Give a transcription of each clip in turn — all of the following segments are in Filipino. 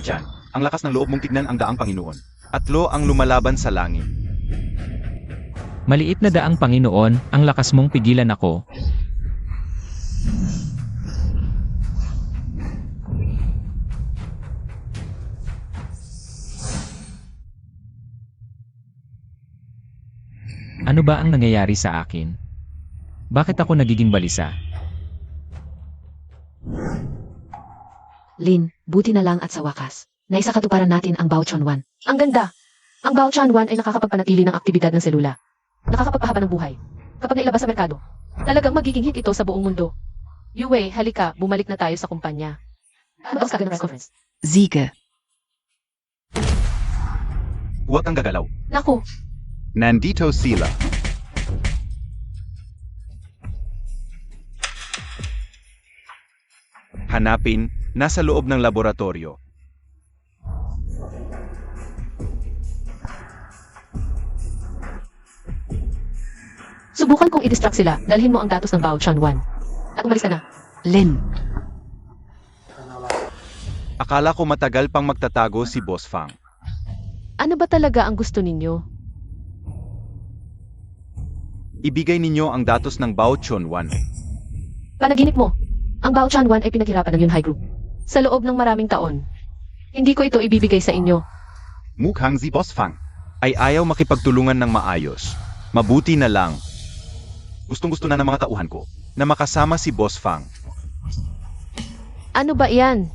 dyan. Ang lakas ng loob mong tignan ang daang Panginoon. Atlo ang lumalaban sa langit. Maliit na daang Panginoon, ang lakas mong pigilan ako. Ano ba ang nangyayari sa akin? Bakit ako nagiging balisa? Lin, buti na lang at sa wakas. Naisa katuparan natin ang Baochuan 1. Ang ganda! Ang Baochuan 1 ay nakakapagpanatili ng aktibidad ng selula. Nakakapagpahaba ng buhay. Kapag nailabas sa merkado, talagang magiging hit ito sa buong mundo. Yue, halika, bumalik na tayo sa kumpanya. Maos ka ng press conference. Siege. Huwag kang gagalaw. Naku, Nandito sila. Hanapin, nasa loob ng laboratorio. subukan kong i-distract sila. Dalhin mo ang datos ng Baochuan 1. At umalis ka na. Lin. Akala ko matagal pang magtatago si Boss Fang. Ano ba talaga ang gusto ninyo? Ibigay ninyo ang datos ng Baochuan 1. Panaginip mo. Ang Baochuan 1 ay pinaghirapan ng Yunhai Group. Sa loob ng maraming taon. Hindi ko ito ibibigay sa inyo. Mukhang si Boss Fang ay ayaw makipagtulungan ng maayos. Mabuti na lang. Gustong-gusto na ng mga tauhan ko na makasama si Boss Fang. Ano ba iyan?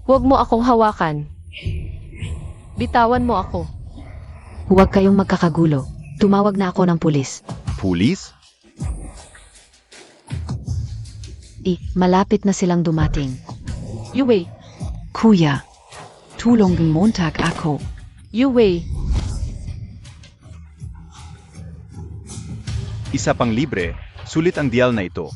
Huwag mo akong hawakan. Bitawan mo ako. Huwag kayong magkakagulo. Tumawag na ako ng pulis. Pulis? Malapit na silang dumating. Yue, Kuya. Tulungan Montag ako. Yue, Isa pang libre, sulit ang deal na ito.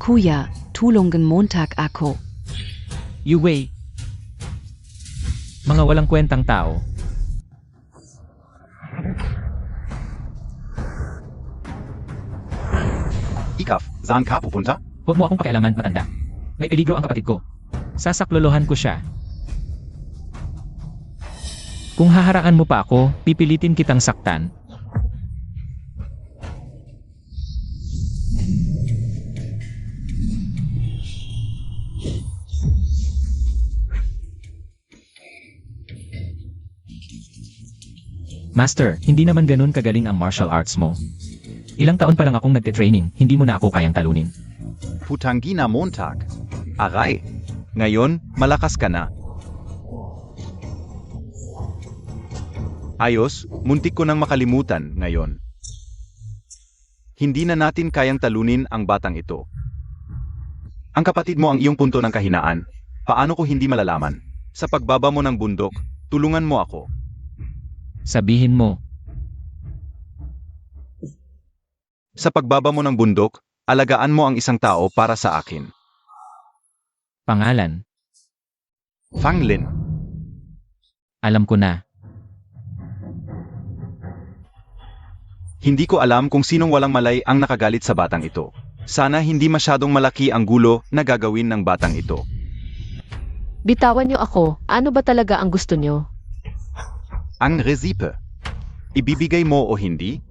Kuya. Tulungan Montag ako. Yue. Mga walang kwentang tao. Ikaf, saan ka pupunta? Huwag mo akong pakialaman, matanda. May peligro ang kapatid ko. Sasaklolohan ko siya. Kung haharaan mo pa ako, pipilitin kitang saktan. Master, hindi naman ganun kagaling ang martial arts mo. Ilang taon pa lang akong nagte-training, hindi mo na ako kayang talunin. Putangina Montag. Aray. Ngayon, malakas ka na. Ayos, muntik ko nang makalimutan ngayon. Hindi na natin kayang talunin ang batang ito. Ang kapatid mo ang iyong punto ng kahinaan. Paano ko hindi malalaman? Sa pagbaba mo ng bundok, tulungan mo ako. Sabihin mo, Sa pagbaba mo ng bundok, alagaan mo ang isang tao para sa akin. pangalan, Fang Lin. alam ko na. Hindi ko alam kung sinong walang malay ang nakagalit sa batang ito. Sana hindi masyadong malaki ang gulo na gagawin ng batang ito. bitawan niyo ako. Ano ba talaga ang gusto niyo? Ang resipe. Ibibigay mo o hindi?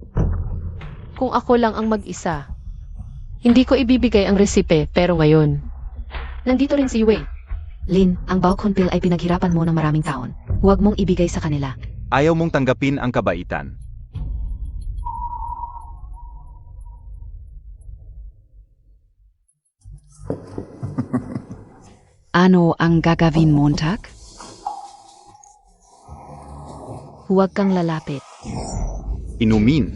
Kung ako lang ang mag-isa. Hindi ko ibibigay ang resipe, pero ngayon. Nandito rin si Yue. Lin, ang Baochuan pill ay pinaghirapan mo ng maraming taon. Huwag mong ibigay sa kanila. Ayaw mong tanggapin ang kabaitan. Ano ang gagawin Montag? Huwag kang lalapit. Inumin.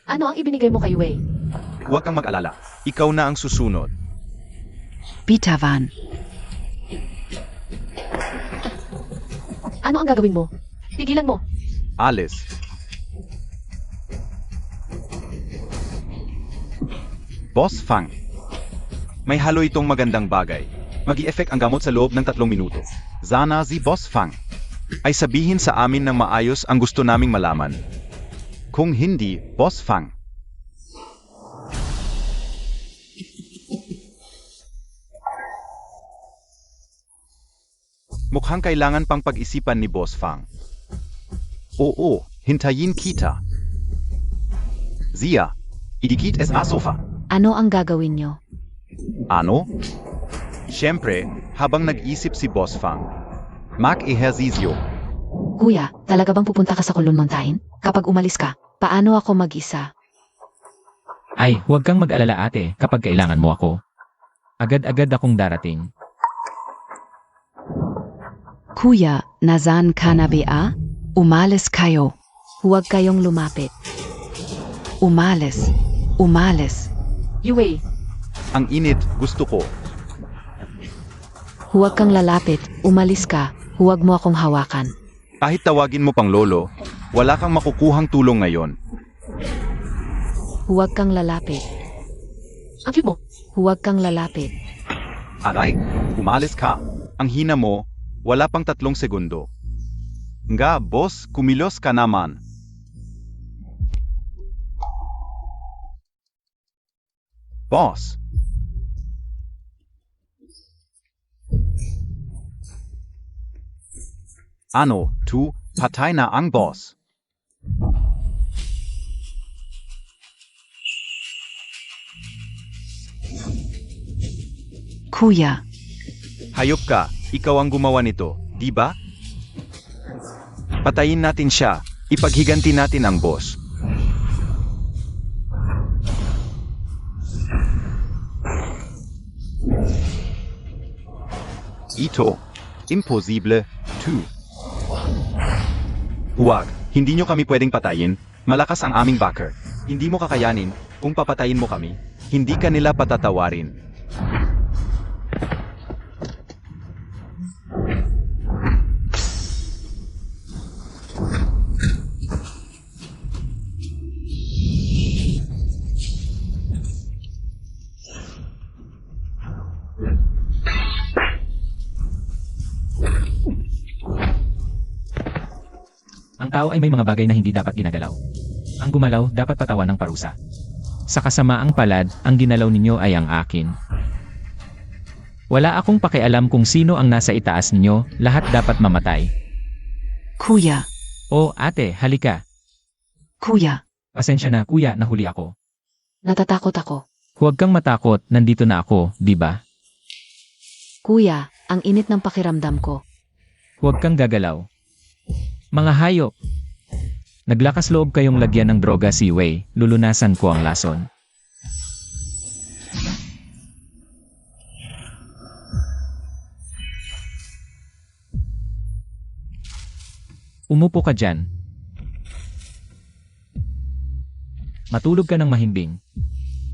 Ano ang ibinigay mo kay Yue? Huwag kang mag-alala. Ikaw na ang susunod. Bitawan. Ano ang gagawin mo? Tigilan mo. Alis. Boss Fang. May halo itong magandang bagay. Mag-i-effect ang gamot sa loob ng 3 minuto. Sana si Boss Fang ay sabihin sa amin ng maayos ang gusto naming malaman. Kung hindi, Boss Fang. Mukhang kailangan pang pag-isipan ni Boss Fang. Oo, hintayin kita. Zia, idikit sa sofa. Ano ang gagawin nyo? Ano? Siyempre, habang nag-isip si Boss Fang, mag-eherzisyo. Kuya, talaga bang pupunta ka sa Kulon Mountain? Kapag umalis ka, paano ako mag-isa? Ay, huwag kang mag-alala ate kapag kailangan mo ako. Agad-agad akong darating. Kuya, nasaan ka na ba? Umalis kayo. Huwag kayong lumapit. Umalis. Umalis. Yue, Ang init, gusto ko. huwag kang lalapit. Umalis ka. Huwag mo akong hawakan. Kahit tawagin mo pang lolo, wala kang makukuhang tulong ngayon. Huwag kang lalapit. Ang cute mo. Huwag kang lalapit. Aray, umalis ka. Ang hina mo, wala pang 3 segundo. Nga, boss, kumilos ka naman. Boss. Ano, patay na ang boss. Kuya. Hayop ka, ikaw ang gumawa nito, di ba? Patayin natin siya, ipaghiganti natin ang boss. Ito, imposible, 2. Huwag, hindi nyo kami pwedeng patayin, malakas ang aming backer. Hindi mo kakayanin, kung papatayin mo kami, hindi ka nila patatawarin. Ang tao ay may mga bagay na hindi dapat ginagalaw. Ang gumalaw dapat patawan ng parusa. Sa kasamaang palad, ang ginalaw ninyo ay ang akin. Wala akong pakialam kung sino ang nasa itaas ninyo, lahat dapat mamatay. Kuya. O ate, halika. Kuya. Pasensya na kuya, nahuli ako. Natatakot ako. Huwag kang matakot, nandito na ako, di ba? Kuya, ang init ng pakiramdam ko. Huwag kang gagalaw. Mga hayop. Naglakas loob kayong lagyan ng droga si Wei, lulunasan ko ang lason. Umupo ka dyan. Matulog ka ng mahimbing.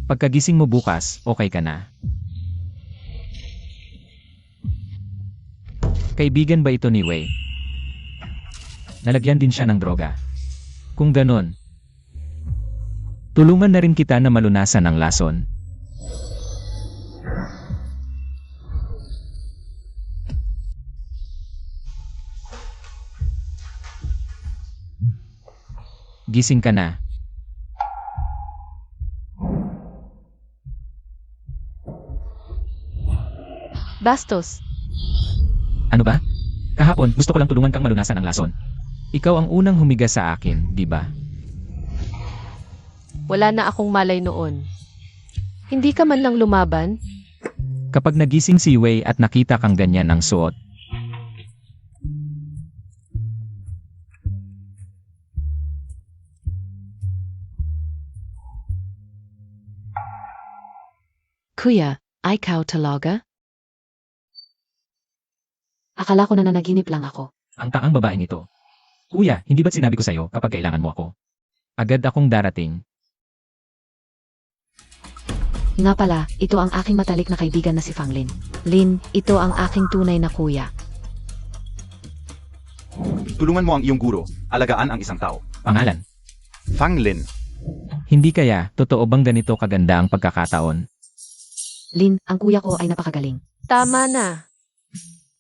Pagkagising mo bukas, okay ka na. Kaibigan ba ito ni Wei? Nalagyan din siya ng droga. Kung ganon, tulungan na rin kita na malunasan ang lason. Gising ka na. Bastos, Ano ba? Kahapon, gusto ko lang tulungan kang malunasan ang lason. Ikaw ang unang humiga sa akin, di ba? wala na akong malay noon. Hindi ka man lang lumaban? Kapag nagising si Wei at nakita kang ganyan ang suot, Kuya, ikaw talaga? Akala ko na nanaginip lang ako. ang taang babaeng ito. Kuya, hindi ba't sinabi ko sa'yo kapag kailangan mo ako? Agad akong darating. Nga pala, ito ang aking matalik na kaibigan na si Fang Lin. Lin, ito ang aking tunay na kuya. Tulungan mo ang iyong guro, alagaan ang isang tao. Pangalan. Fang Lin. Hindi kaya, totoo bang ganito kaganda ang pagkakataon? Lin, ang kuya ko ay napakagaling. Tama na.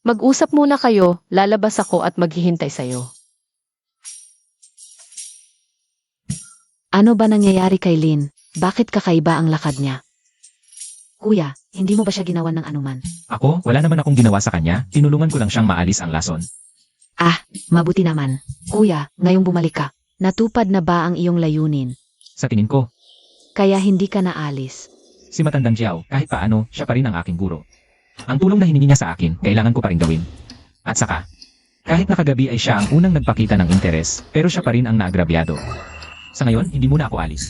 Mag-usap muna kayo, lalabas ako at maghihintay sa'yo. Ano ba nangyayari kay Lin? Bakit kakaiba ang lakad niya? Kuya, hindi mo ba siya ginawan ng anuman? Ako, wala naman akong ginawa sa kanya, tinulungan ko lang siyang maalis ang lason. Mabuti naman. Kuya, ngayong bumalik ka. Natupad na ba ang iyong layunin? Sa tingin ko, Kaya hindi ka naalis. si Matandang Jiao, kahit paano, siya pa rin ang aking guro. Ang tulong na hiningi niya sa akin, kailangan ko pa rin gawin. At saka, kahit nakagabi ay siya ang unang nagpakita ng interes, pero siya pa rin ang naagrabyado. Sa ngayon, hindi muna ako alis.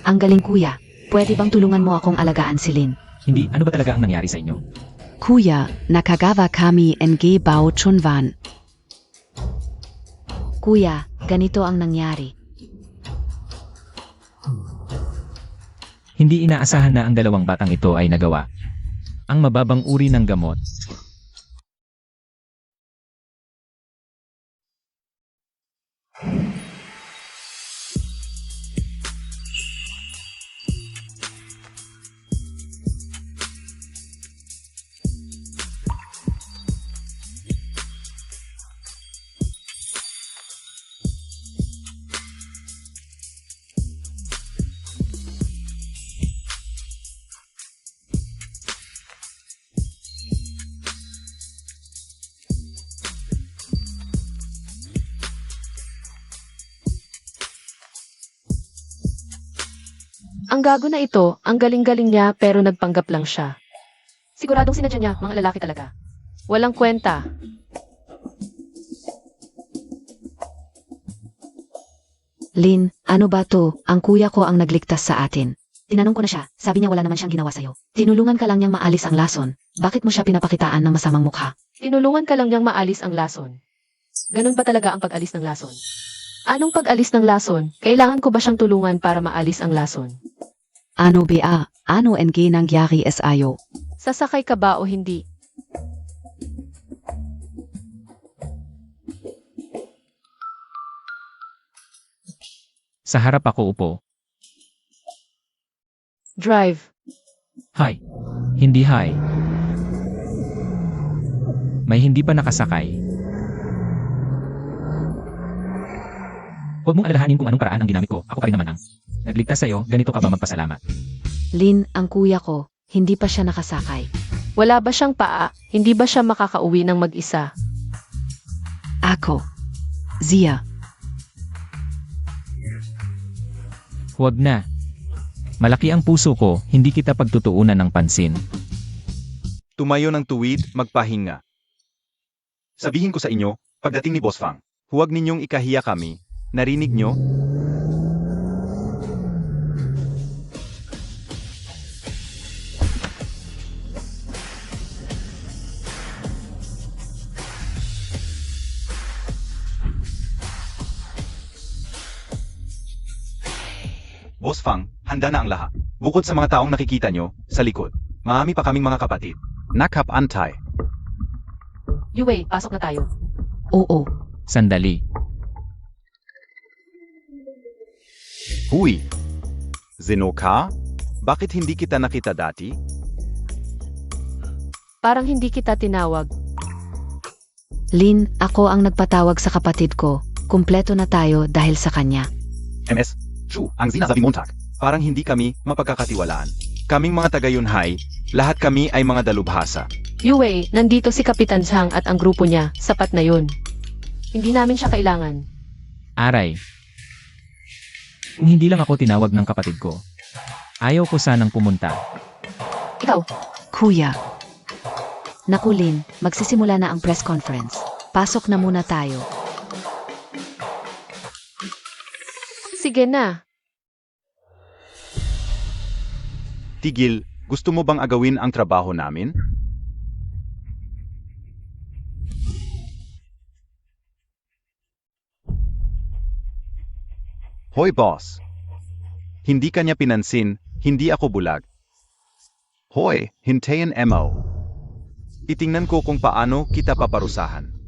Ang galing kuya. Pwede bang tulungan mo akong alagaan si Lin? Hindi, ano ba talaga ang nangyari sa inyo? Kuya, nakagawa kami ng Bao Chunwan. Kuya, ganito ang nangyari. Hindi inaasahan na ang dalawang batang ito ay nagawa. Ang mababang uri ng gamot. Ang gago na ito, ang galing-galing niya pero nagpanggap lang siya. Siguradong sinadya niya, mga lalaki talaga. Walang kwenta. Lin, ano ba to? Ang kuya ko ang nagligtas sa atin. Tinanong ko na siya, sabi niya wala naman siyang ginawa sa'yo. Tinulungan ka lang niyang maalis ang lason. Bakit mo siya pinapakitaan ng masamang mukha? Tinulungan ka lang niyang maalis ang lason. Ganun ba talaga ang pag-alis ng lason? Anong pag-alis ng lason? Kailangan ko ba siyang tulungan para maalis ang lason? Ano ba? Ano nangyari sayo? Sasakay ka ba o hindi? Sa harap ako upo. Drive. Hi. Hindi hi. May hindi pa nakasakay. Huwag mong alalahanin kung anong paraan ang ginamit ko. Ako pa rin naman ang nagligtas sa'yo, ganito ka ba magpasalamat? Lin, ang kuya ko, hindi pa siya nakasakay. Wala ba siyang paa? Hindi ba siya makakauwi ng mag-isa? Ako. Zia. Huwag na. Malaki ang puso ko, hindi kita pagtutuunan ng pansin. Tumayo ng tuwid, magpahinga. Sabihin ko sa inyo, pagdating ni Boss Fang, huwag ninyong ikahiya kami. Narinig nyo? Boss Fang, handa na ang lahat. Bukod sa mga taong nakikita nyo, sa likod, marami pa kaming mga kapatid. Nakapantay. Yue, pasok na tayo. Oo. Sandali. Huy! Zeno ka? Bakit hindi kita nakita dati? Parang hindi kita tinawag. Lin, ako ang nagpatawag sa kapatid ko. Kumpleto na tayo dahil sa kanya. MS, Chu, ang sinasabi Montag. Parang hindi kami mapagkakatiwalaan. Kaming mga taga-Yunhai, lahat kami ay mga dalubhasa. Yue, nandito si Kapitan Zhang at ang grupo niya. Sapat na yun. Hindi namin siya kailangan. Aray. Kung hindi lang ako tinawag ng kapatid ko, ayaw ko sanang pumunta. Ikaw, Kuya. naku Lin, magsisimula na ang press conference. Pasok na muna tayo. Sige na. Tigil, gusto mo bang agawin ang trabaho namin? Hoy boss! Hindi kanya pinansin, hindi ako bulag. Hoy, hintayin mo. Itingnan ko kung paano kita paparusahan.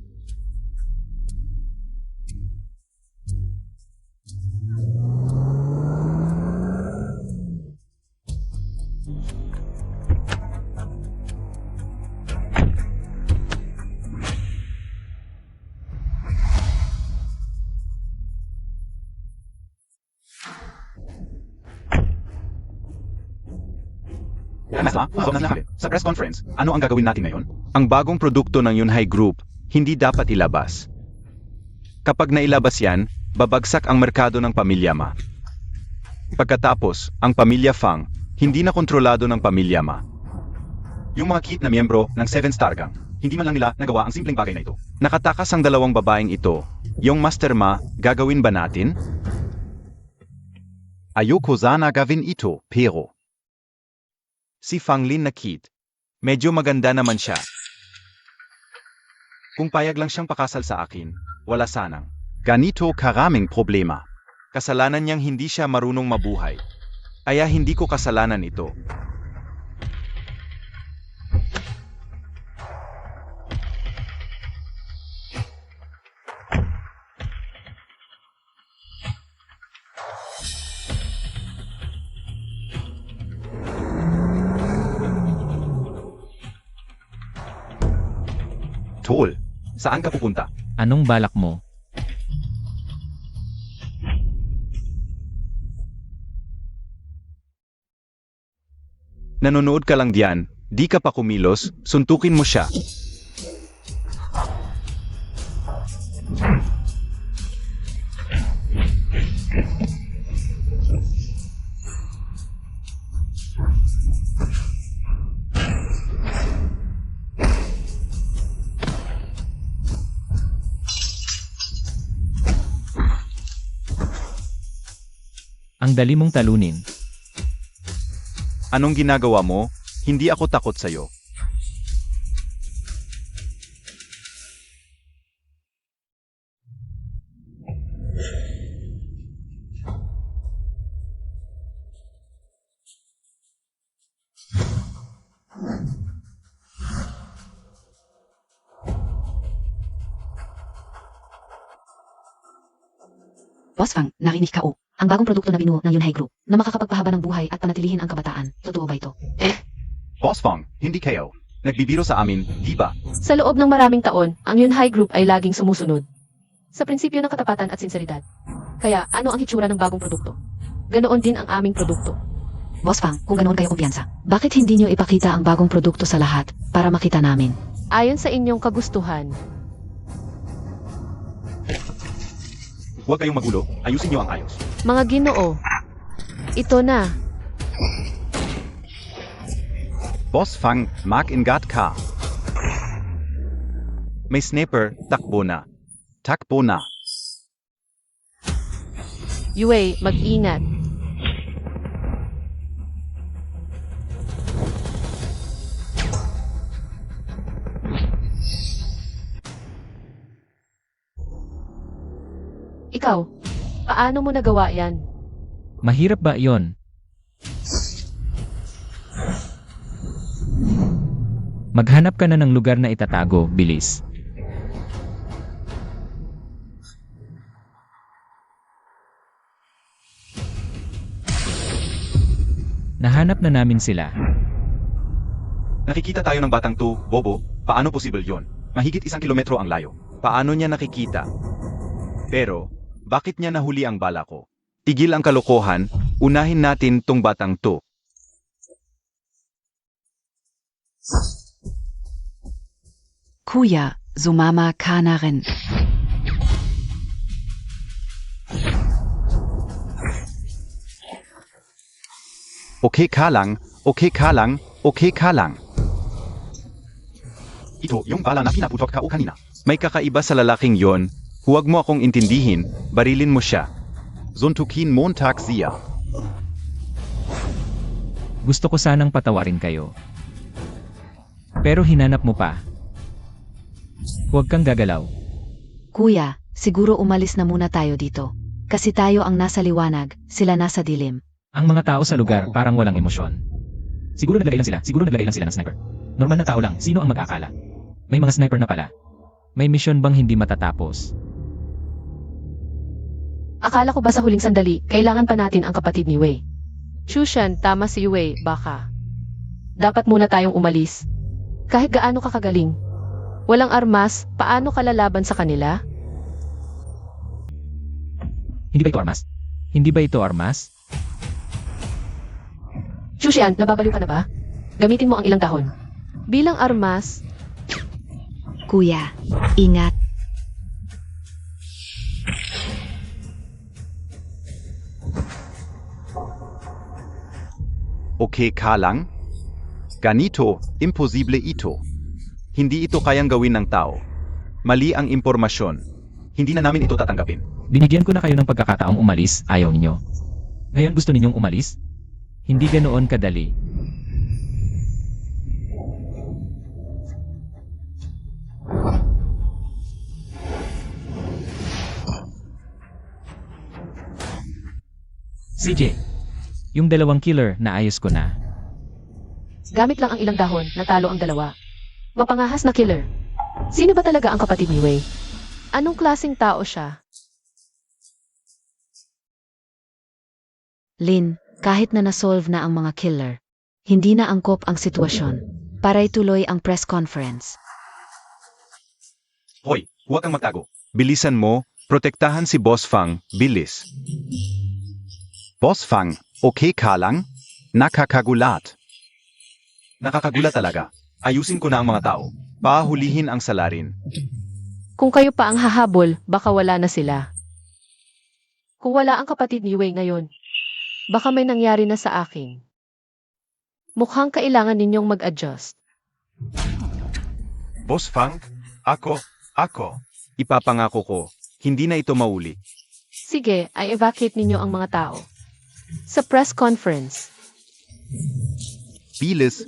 Sa press conference, ano ang gagawin natin ngayon? Ang bagong produkto ng Yunhai Group, hindi dapat ilabas. Kapag nailabas yan, babagsak ang merkado ng pamilya Ma. Pagkatapos, ang pamilya Fang, hindi na kontrolado ng pamilya Ma. Yung mga kit na miyembro ng 7-star gang, hindi man lang nila nagawa ang simpleng bagay na ito. Nakatakas ang dalawang babaeng ito. Yung Master Ma, gagawin ba natin? Ayoko sana gawin ito, pero... Si Fang Lin na kid, medyo maganda naman siya. Kung payag lang siyang pakasal sa akin, wala sanang ganito karaming problema. Kasalanan niyang hindi siya marunong mabuhay. Kaya hindi ko kasalanan ito. Tol, saan ka pupunta? Anong balak mo? Nanonood ka lang diyan, di ka pa kumilos, suntukin mo siya. Ang dali mong talunin. Anong ginagawa mo? Hindi ako takot sa'yo. Boss Fang, narinig ka o. Ang bagong produkto na binuo ng Yunhai Group na makakapagpahaba ng buhay at panatilihin ang kabataan. Totoo ba ito? Boss Fang, hindi kayo. Nagbibiro sa amin, di ba? Sa loob ng maraming taon, ang Yunhai Group ay laging sumusunod sa prinsipyo ng katapatan at sinseridad. Kaya, ano ang hitsura ng bagong produkto? Ganoon din ang aming produkto. Boss Fang, kung ganoon kayo kumpiyansa, bakit hindi niyo ipakita ang bagong produkto sa lahat para makita namin? Ayon sa inyong kagustuhan, Huwag kayong magulo, ayusin niyo ang ayos. mga Ginoo, ito na. Boss Fang, mag-ingat ka. May sniper, takbo na. Takbo na. Yue, mag-ingat. Ikaw, paano mo nagawa yan? Mahirap ba iyon? Maghanap ka na ng lugar na itatago, bilis. Nahanap na namin sila. Nakikita tayo ng batang to, Bobo. Paano posible yon? Mahigit 1 kilometro ang layo. Paano niya nakikita? Pero, bakit niya nahuli ang bala ko? Tigil ang kalokohan, unahin natin tong batang to. Kuya, sumama ka na rin. Okay ka lang, okay ka lang, okay ka lang. Ito, yung bala na pinaputok ka o kanina. May kakaiba sa lalaking yon. Huwag mo akong intindihin, barilin mo siya. Suntukin Montag siya. Gusto ko sanang patawarin kayo. Pero hinanap mo pa. Huwag kang gagalaw. Kuya, siguro umalis na muna tayo dito. Kasi tayo ang nasa liwanag, sila nasa dilim. Ang mga tao sa lugar parang walang emosyon. Siguro naglagay lang sila ng sniper. Normal na tao lang, sino ang mag-akala? May mga sniper na pala. May misyon bang hindi matatapos? Akala ko ba sa huling sandali, kailangan pa natin ang kapatid ni Wei? Shushan, tama si Wei, baka. Dapat muna tayong umalis. Kahit gaano ka kagaling. Walang armas, paano ka lalaban sa kanila? Hindi ba ito armas? Hindi ba ito armas? Shushan, nababaliw ka na ba? Gamitin mo ang ilang dahon. Bilang armas, Kuya, ingat. Okay ka lang? Ganito, imposible ito. Hindi ito kayang gawin ng tao. Mali ang impormasyon. Hindi na namin ito tatanggapin. Binigyan ko na kayo ng pagkakataong umalis, ayaw ninyo. Ngayon gusto ninyong umalis? Hindi ganoon kadali. CJ, yung dalawang killer na ayos ko na. Gamit lang ang ilang dahon, natalo ang dalawa. Mapangahas na killer. Sino ba talaga ang kapatid ni Wei? anong klaseng tao siya? Lin, kahit na nasolve na ang mga killer, hindi na angkop ang sitwasyon. Para ituloy ang press conference. Hoy, huwag kang magtago. Bilisan mo, protektahan si Boss Fang, bilis. Boss Fang, okay ka lang? Nakakagulat. Nakakagulat talaga. Ayusin ko na ang mga tao. Pahulihin ang salarin. Kung kayo pa ang hahabol, baka wala na sila. Kung wala ang kapatid ni Wei ngayon, Baka may nangyari na sa akin. Mukhang kailangan ninyong mag-adjust. Boss Fang, ako. Ipapangako ko, hindi na ito mauli. Sige, ay evacuate ninyo ang mga tao. Sa press conference, Bilis.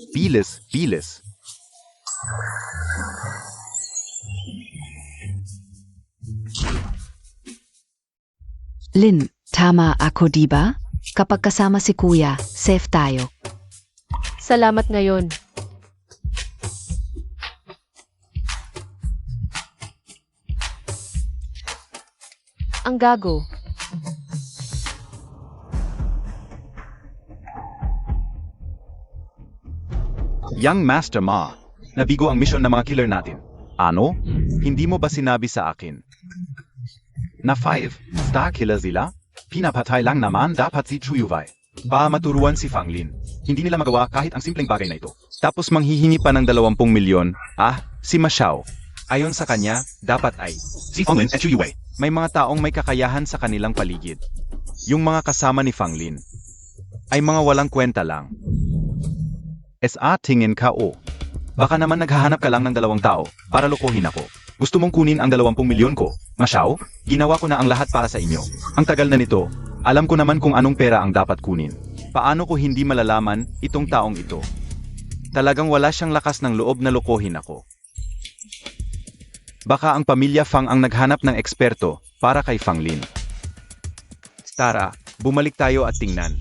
Lin, tama ako diba? Kapag kasama si Kuya, safe tayo. salamat ngayon. Ang gago. Young Master Ma, nabigo ang misyon ng mga killer natin. Ano? Hindi mo ba sinabi sa akin? Na 5 star killer sila? Pinapatay lang naman dapat si Chuyuwai. Maturuan si Fang Lin. Hindi nila magawa kahit ang simpleng bagay na ito. Tapos manghihingi pa ng 20 milyon. Si Ma Xiao. Ayon sa kanya, dapat ay si Fang Lin at Chuyuwai. May mga taong may kakayahan sa kanilang paligid. Yung mga kasama ni Fang Lin ay mga walang kwenta lang. Tingin ka o. Baka naman naghahanap ka lang ng 2 tao para lokohin ako. Gusto mong kunin ang 20 milyon ko? Ma Xiao, ginawa ko na ang lahat para sa inyo. Ang tagal na nito, alam ko naman kung anong pera ang dapat kunin. Paano ko hindi malalaman itong taong ito? Talagang wala siyang lakas ng loob na lokohin ako. Baka ang pamilya Fang ang naghanap ng eksperto para kay Fang Lin. Tara, bumalik tayo at tingnan.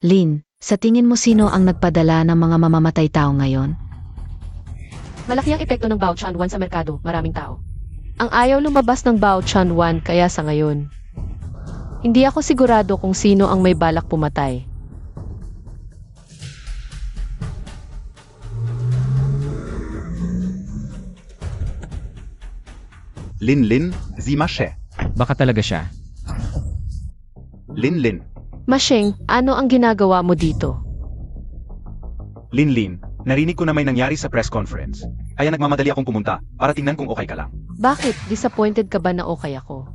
Lin, sa tingin mo sino ang nagpadala ng mga mamamatay tao ngayon? malaki ang epekto ng Baochan 1 sa merkado, maraming tao. Ang ayaw lumabas ng Baochan 1 kaya sa ngayon. Hindi ako sigurado kung sino ang may balak pumatay. Lin, Zimashe. Baka talaga siya. Lin. Masheng, ano ang ginagawa mo dito? Lin, narinig ko na may nangyari sa press conference. Kaya nagmamadali akong pumunta para tingnan kung okay ka lang. Bakit? Disappointed ka ba na okay ako?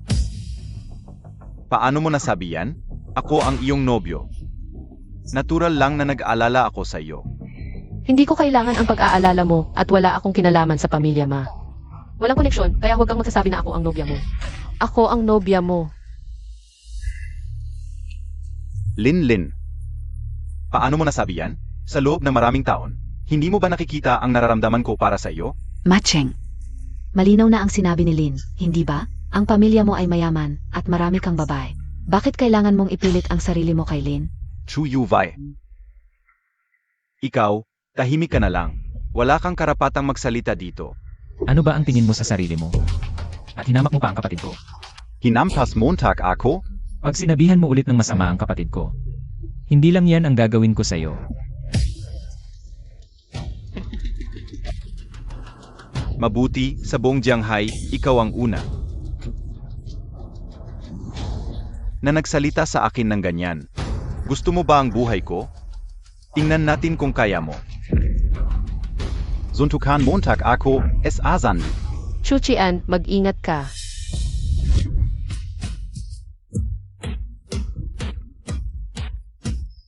Paano mo nasabi yan? Ako ang iyong nobyo. Natural lang na nag-aalala ako sa iyo. Hindi ko kailangan ang pag-aalala mo at wala akong kinalaman sa pamilya Ma. Walang koneksyon, kaya huwag kang magsasabi na ako ang nobya mo. Ako ang nobya mo. Lin. Paano mo nasabi yan? Sa loob ng maraming taon, hindi mo ba nakikita ang nararamdaman ko para sa iyo? Macheng. Malinaw na ang sinabi ni Lin, hindi ba? Ang pamilya mo ay mayaman at marami kang babae. Bakit kailangan mong ipilit ang sarili mo kay Lin? Chuyuwai. Ikaw, tahimik ka na lang. Wala kang karapatang magsalita dito. Ano ba ang tingin mo sa sarili mo? At hinamak mo pa ang kapatid ko. Hinampas Montag ako? Pag sinabihan mo ulit ng masama ang kapatid ko, hindi lang yan ang gagawin ko sa'yo. Mabuti, sa buong Jianghai, ikaw ang una na nagsalita sa akin ng ganyan. Gusto mo ba ang buhay ko? Tingnan natin kung kaya mo. Suntukan Montag ako, S.A.San. Chuchian, mag-ingat ka.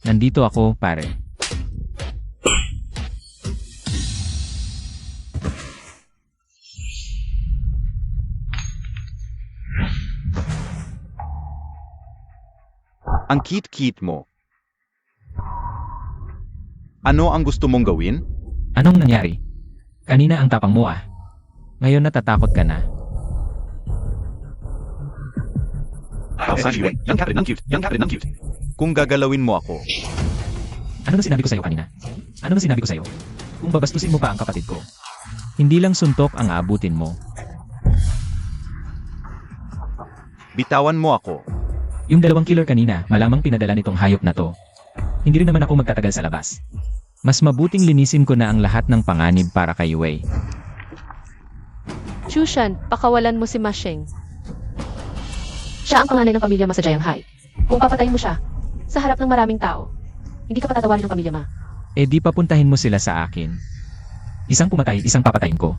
Nandito ako, pare. Ang cute-cute mo. Ano ang gusto mong gawin? Anong nangyari? Kanina ang tapang mo ah. Ngayon natatakot ka na. Kung gagalawin mo ako, Ano na sinabi ko sa'yo kanina? Ano na sinabi ko sa'yo? Kung babastusin mo pa ang kapatid ko. Hindi lang suntok ang aabutin mo. bitawan mo ako. Yung 2 killer kanina, malamang pinadala nitong hayop na to. Hindi rin naman ako magtatagal sa labas. Mas mabuting linisin ko na ang lahat ng panganib para kay Wei. Chushan, pakawalan mo si Masheng. Siya ang panganay ng pamilya Ma sa Jianghai. Kung papatayin mo siya, sa harap ng maraming tao, hindi ka patatawarin ng pamilya Ma. Eh di papuntahin mo sila sa akin. Isang pumatay, isang papatayin ko.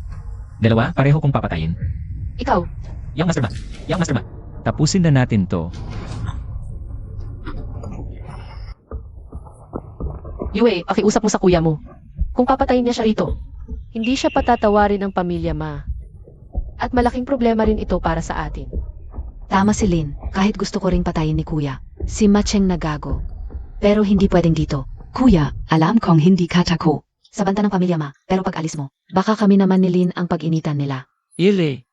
2, pareho kong papatayin. Ikaw, Yang Master Ma! Yang Master Ma! Tapusin na natin to. Yue, pakiusap mo sa kuya mo. Kung papatayin niya siya rito, Hindi siya patatawarin ng pamilya Ma. at malaking problema rin ito para sa atin. Tama si Lin, kahit gusto ko ring patayin ni Kuya. Si Macheng nagago. Pero hindi pwedeng dito. Kuya, alam kong hindi katako. Sa banta ng pamilya Ma, pero pag alis mo, baka kami naman ni Lin ang pag-initan nila. Ile!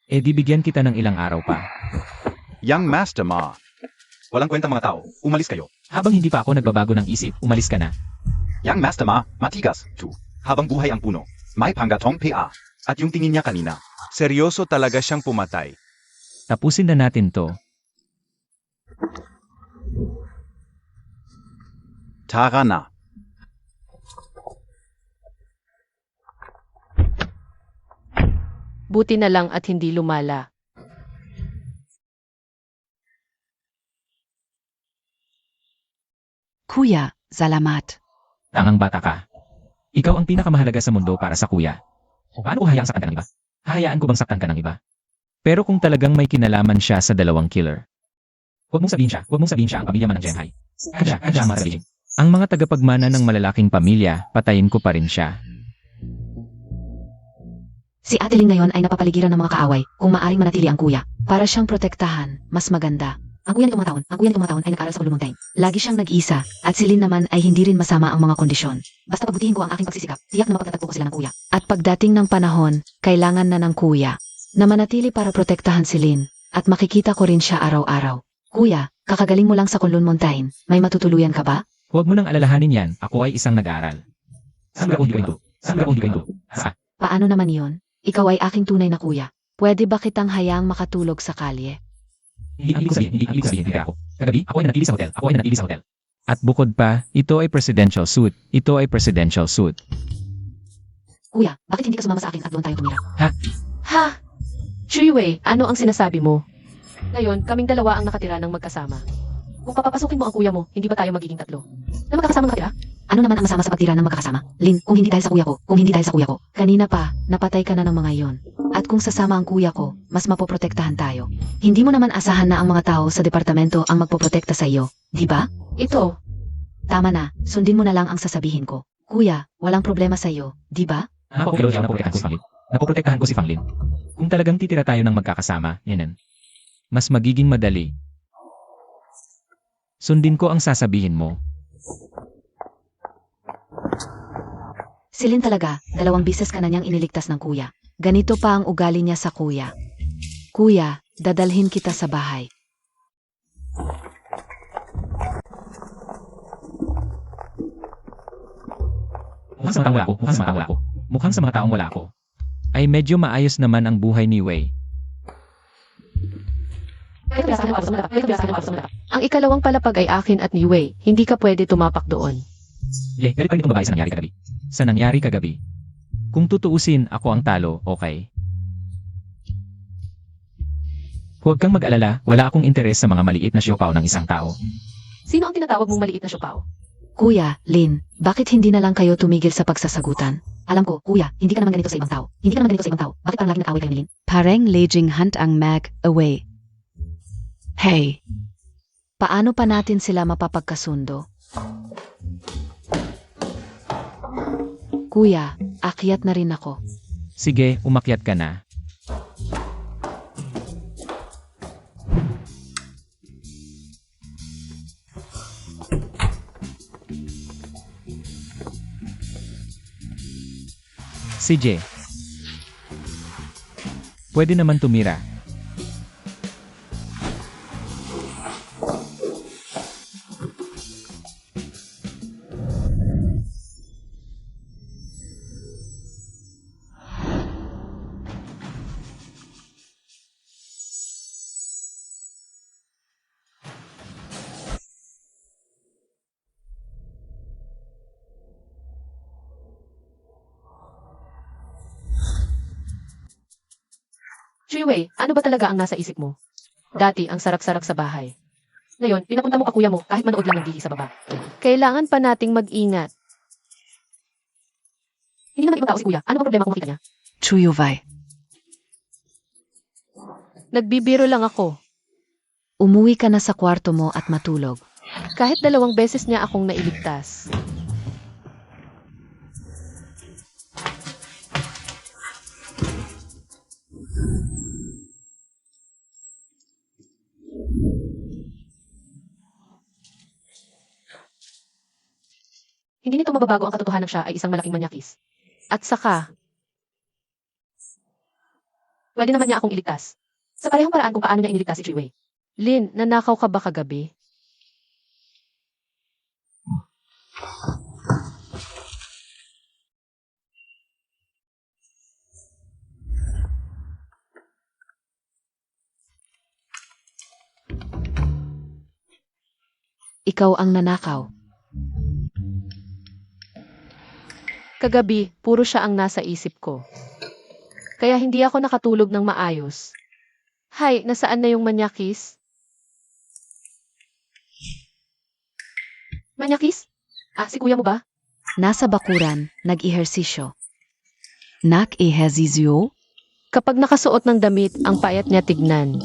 Eh di bigyan kita ng ilang araw pa. Young Master Ma. Walang kwenta mga tao. Umalis kayo. Habang hindi pa ako nagbabago ng isip, umalis ka na. Young Master Ma, matigas. 2. Habang buhay ang puno. May panggatong PA. At yung tingin niya kanina. Seryoso talaga siyang pumatay. Tapusin na natin to. Tara na. Buti na lang at hindi lumala. Kuya, salamat. Tangang bata ka. Ikaw ang pinakamahalaga sa mundo para sa kuya. Paano ko hayaang saktan ka ng iba? Hahayaan ko bang saktan ka ng iba? Pero kung talagang may kinalaman siya sa 2 killer, huwag mong sabihin siya ang pamilya man ng Jianghai. Kaya ang mga tragedy. Ang mga tagapagmana ng malalaking pamilya, patayin ko pa rin siya. Si Ate Lin ngayon ay napapaligiran ng mga kaaway. Kung maaring manatili ang kuya, para siyang protektahan, mas maganda. Ang kuya nitong mga taon ay nag-aral sa Blue Mountain. Lagi siyang nag-isa, at si Lin naman ay hindi rin masama ang mga kondisyon. Basta pagbutihin ko ang aking pagsisikap, tiyak na mapagtatagpo ko sila ng kuya. At pagdating ng panahon, kailangan na ng kuya na manatili para protektahan si Lin, at makikita ko rin siya araw-araw. Kuya, kakagaling mo lang sa Kunlun Mountain, may matutuluyan ka ba? Huwag mo nang alalahanin yan, ako ay isang nag-aaral. Saan ka hindi ko ito? Paano naman yon? Ikaw ay aking tunay na kuya. Pwede ba kitang hayaang makatulog sa kalye? Hindi ang ibig sabihin, hindi ako. Kagabi, ako ay nanatili sa hotel. At bukod pa, ito ay presidential suit. Kuya, bakit hindi ka sumama sa akin at doon tayo tumira? Ha? Chuyue, ano ang sinasabi mo? Ngayon, kaming 2 ang nakatira ng magkasama. Kung papapasukin mo ang kuya mo, hindi ba tayo magiging 3? Na magkakasama nakatira? Ano naman ang masama sa pagtira ng magkakasama? Lin, kung hindi dahil sa kuya ko, kanina pa, napatay ka na ng mga iyon. At kung sasama ang kuya ko, mas mapoprotektahan tayo. Hindi mo naman asahan na ang mga tao sa departamento ang magpoprotekta sa iyo, di ba? Ito, Tama na, sundin mo na lang ang sasabihin ko. Kuya, walang problema sa iyo, di ba? Napoprotektahan ko si Fanglin. Kung talagang titira tayo ng magkakasama, yanan. Mas magiging madali. Sundin ko ang sasabihin mo. Si Lin talaga, 2 bises ka na niyang iniligtas ng kuya. Ganito pa ang ugali niya sa kuya. Kuya, dadalhin kita sa bahay. Mukhang sa mga taong wala ako. Ay medyo maayos naman ang buhay ni Wei. Ang ikalawang palapag ay akin at ni Wei. Hindi ka pwede tumapak doon. Galit pa rin itong babae sa nangyari kagabi. Kung tutuusin, ako ang talo, okay? Huwag kang mag-alala, wala akong interes sa mga maliit na siopaw ng isang tao. Sino ang tinatawag mong maliit na siopaw? Kuya, Lin, bakit hindi na lang kayo tumigil sa pagsasagutan? Alam ko, kuya, hindi ka naman ganito sa ibang tao. Hindi ka naman ganito sa ibang tao. Bakit parang lagi nag-away kayo ni Lin? Pareng laging hunt ang mag away. Hey, paano pa natin sila mapapagkasundo? Kuya, akyat na rin ako. Sige, umakyat ka na. CJ. Pwede naman tumira. Chiwei, ano ba talaga ang nasa isip mo? Dati, ang sarak-sarak sa bahay. Ngayon, pinapunta mo ka kuya mo kahit manood lang ng TV sa baba. Kailangan pa nating mag-ingat. Hindi naman ibang tao si kuya. Ano ang problema kung makita niya? Chuyuvay, Nagbibiro lang ako. umuwi ka na sa kwarto mo at matulog. Kahit 2 beses niya akong nailigtas. Hindi nito mababago ang katotohanan siya ay isang malaking manyakis. At saka, Pwede naman niya akong iligtas. Sa parehong paraan kung paano niya iniligtas si Chiwei. Lin, nanakaw ka ba kagabi? Ikaw ang nanakaw. Kagabi, puro siya ang nasa isip ko. Kaya hindi ako nakatulog ng maayos. Hay, nasaan na yung manyakis? Manyakis? Ah, si kuya mo ba? Nasa bakuran, nag-ehersisyo. Nag-ehersisyo? Kapag nakasuot ng damit, ang payat niya tignan.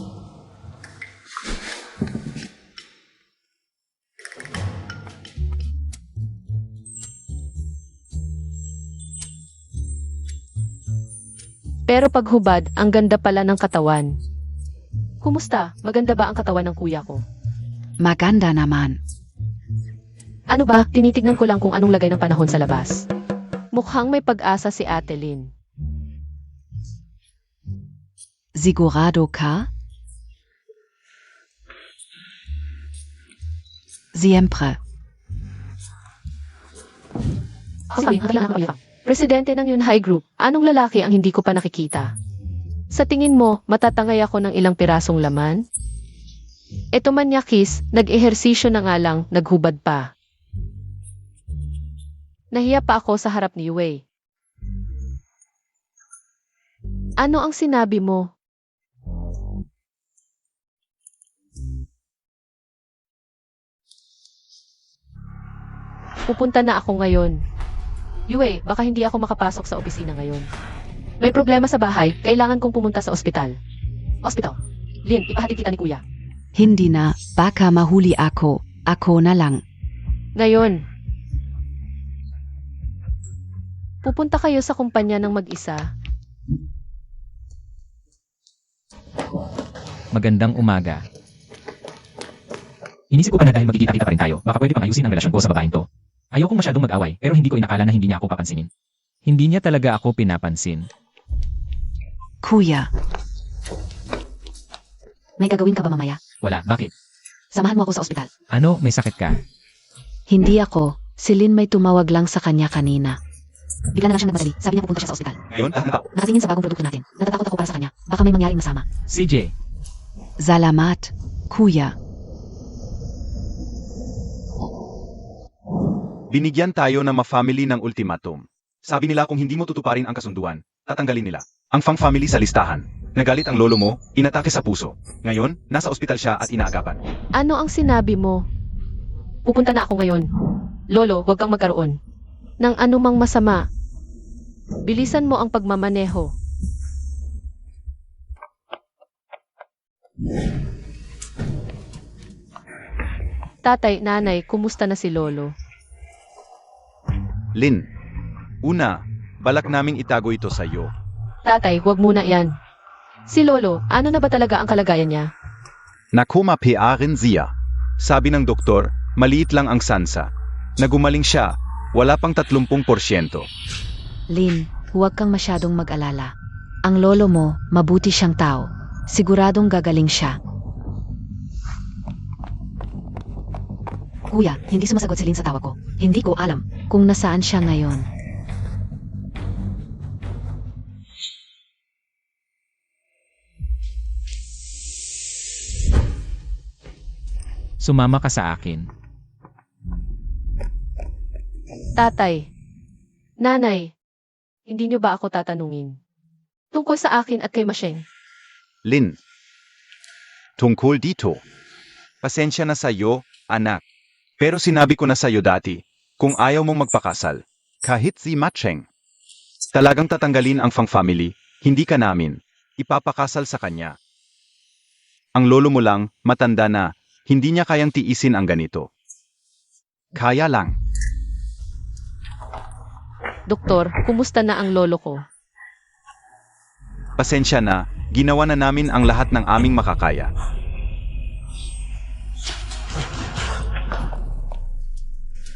Pero paghubad, ang ganda pala ng katawan. Kumusta? Maganda ba ang katawan ng kuya ko? Maganda naman. Ano ba? Tinitignan ko lang kung anong lagay ng panahon sa labas. Mukhang may pag-asa si Ate Lin. Sigurado ka? Siempre. Sige, kailangan ko yun. Presidente ng Yunhai Group, anong lalaki ang hindi ko pa nakikita? Sa tingin mo, matatangay ako ng ilang pirasong laman? Eto manyakis, nag-ehersisyo na nga lang, naghubad pa. Nahiya pa ako sa harap ni Wei. Ano ang sinabi mo? Pupunta na ako ngayon. Yue, baka hindi ako makapasok sa opisina ngayon. May problema sa bahay, kailangan kong pumunta sa ospital. Ospital. Lin, ipahatid kita ni kuya. Hindi na, baka mahuli ako. Ako na lang. Ngayon. Pupunta kayo sa kumpanya ng mag-isa. Magandang umaga. Inisip ko pa na dahil magkikita-kita pa rin tayo, baka pwede pang ayusin ang relasyon ko sa babaeng to. Ayokong masyadong mag-away, pero hindi ko inakala na hindi niya ako papansinin. Hindi niya talaga ako pinapansin. Kuya, May gagawin ka ba mamaya? Wala, bakit? Samahan mo ako sa ospital. Ano, may sakit ka? hindi ako. Si Lin may tumawag lang sa kanya kanina. Bigla na lang siyang nagmadali. Sabi niya pupunta siya sa ospital. Ngayon, Nakatingin sa bagong produkto natin. Natatakot ako para sa kanya. Baka may mangyaring masama. CJ, Salamat, kuya. binigyan tayo ng ma-family ng ultimatum. Sabi nila kung hindi mo tutuparin ang kasunduan, tatanggalin nila ang Fang family sa listahan. Nagalit ang lolo mo, inatake sa puso. Ngayon, nasa ospital siya at inaagapan. Ano ang sinabi mo? Pupunta na ako ngayon. Lolo, huwag kang magkaroon ng anumang masama. Bilisan mo ang pagmamaneho. Tatay, nanay, kumusta na si Lolo? Lin, una, balak naming itago ito sa iyo. Tatay, huwag muna yan. Si Lolo, ano na ba talaga ang kalagayan niya? Nakuma PRin siya. Sabi ng doktor, maliit lang ang sansa. Nagumaling siya, wala pang 30%. Lin, huwag kang masyadong mag-alala. Ang lolo mo, mabuti siyang tao. Siguradong gagaling siya. Kuya, hindi sumasagot si Lin sa tawag ko. Hindi ko alam. Kung nasaan siya ngayon. Sumama ka sa akin. Tatay, nanay, hindi niyo ba ako tatanungin? Tungkol sa akin at kay Masyeng. Lin, tungkol dito. Pasensya na sa iyo, anak. Pero sinabi ko na sa iyo dati, kung ayaw mong magpakasal, kahit si Matcheng, talagang tatanggalin ang Fang family, hindi ka namin, ipapakasal sa kanya. Ang lolo mo lang, matanda na, hindi niya kayang tiisin ang ganito. Kaya lang. Doktor, kumusta na ang lolo ko? Pasensya na, ginawa na namin ang lahat ng aming makakaya.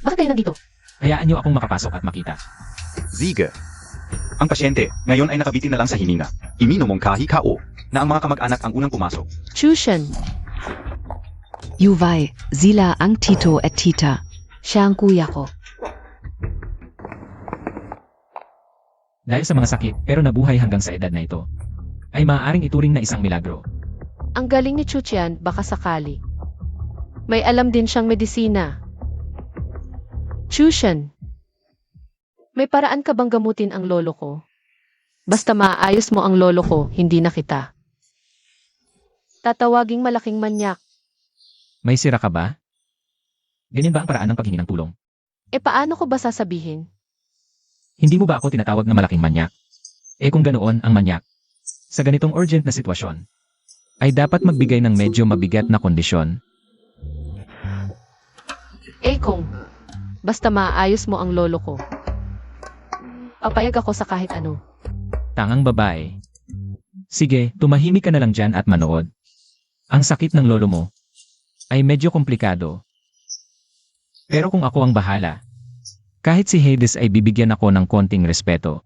Bakit kayo nandito? Hayaan niyo akong makapasok at makita. Ziga. Ang pasyente, ngayon ay nakabitin na lang sa hininga. Iminom mong kahikao, na ang mga kamag-anak ang unang pumasok. Chushan, Yuvay, Zila ang tito at tita. Siya ang kuya ko. Dahil sa mga sakit pero nabuhay hanggang sa edad na ito, ay maaaring ituring na isang milagro. ang galing ni Chuchian, baka sakali. May alam din siyang medisina. Chushan, may paraan ka bang gamutin ang lolo ko? Basta maayos mo ang lolo ko, hindi na kita. Tatawaging malaking manyak. May sira ka ba? Ganyan ba ang paraan ng paghingi ng tulong? E paano ko ba sasabihin? Hindi mo ba ako tinatawag na malaking manyak? Eh kung ganoon ang manyak, sa ganitong urgent na sitwasyon, ay dapat magbigay ng medyo mabigat na kondisyon. Eh kung, basta maayos mo ang lolo ko. Papayag ako sa kahit ano. Tangang babae. Sige, tumahimik ka na lang dyan at manood. Ang sakit ng lolo mo ay medyo komplikado. Pero kung ako ang bahala, kahit si Hades ay bibigyan ako ng konting respeto.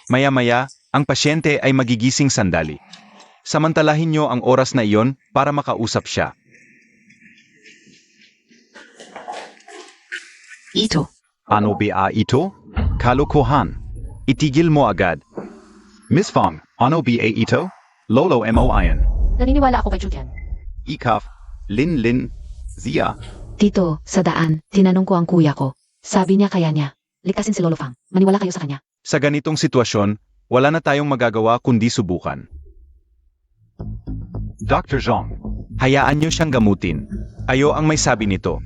Maya-maya, ang pasyente ay magigising sandali. Samantalahin niyo ang oras na iyon para makausap siya. Ito. Ano ba ito? Kalokohan. Itigil mo agad. Miss Fong, ano ba ito? Lolo mo ayan. Naniniwala ako kay Julian. Ikaf, Lin, Zia. Tito, sa daan, tinanong ko ang kuya ko. Sabi niya kaya niya. Likasin si Lolo Fang. Maniwala kayo sa kanya. Sa ganitong sitwasyon, wala na tayong magagawa kundi subukan. Dr. Zhong, hayaan niyo siyang gamutin. Ayo ang may sabi nito.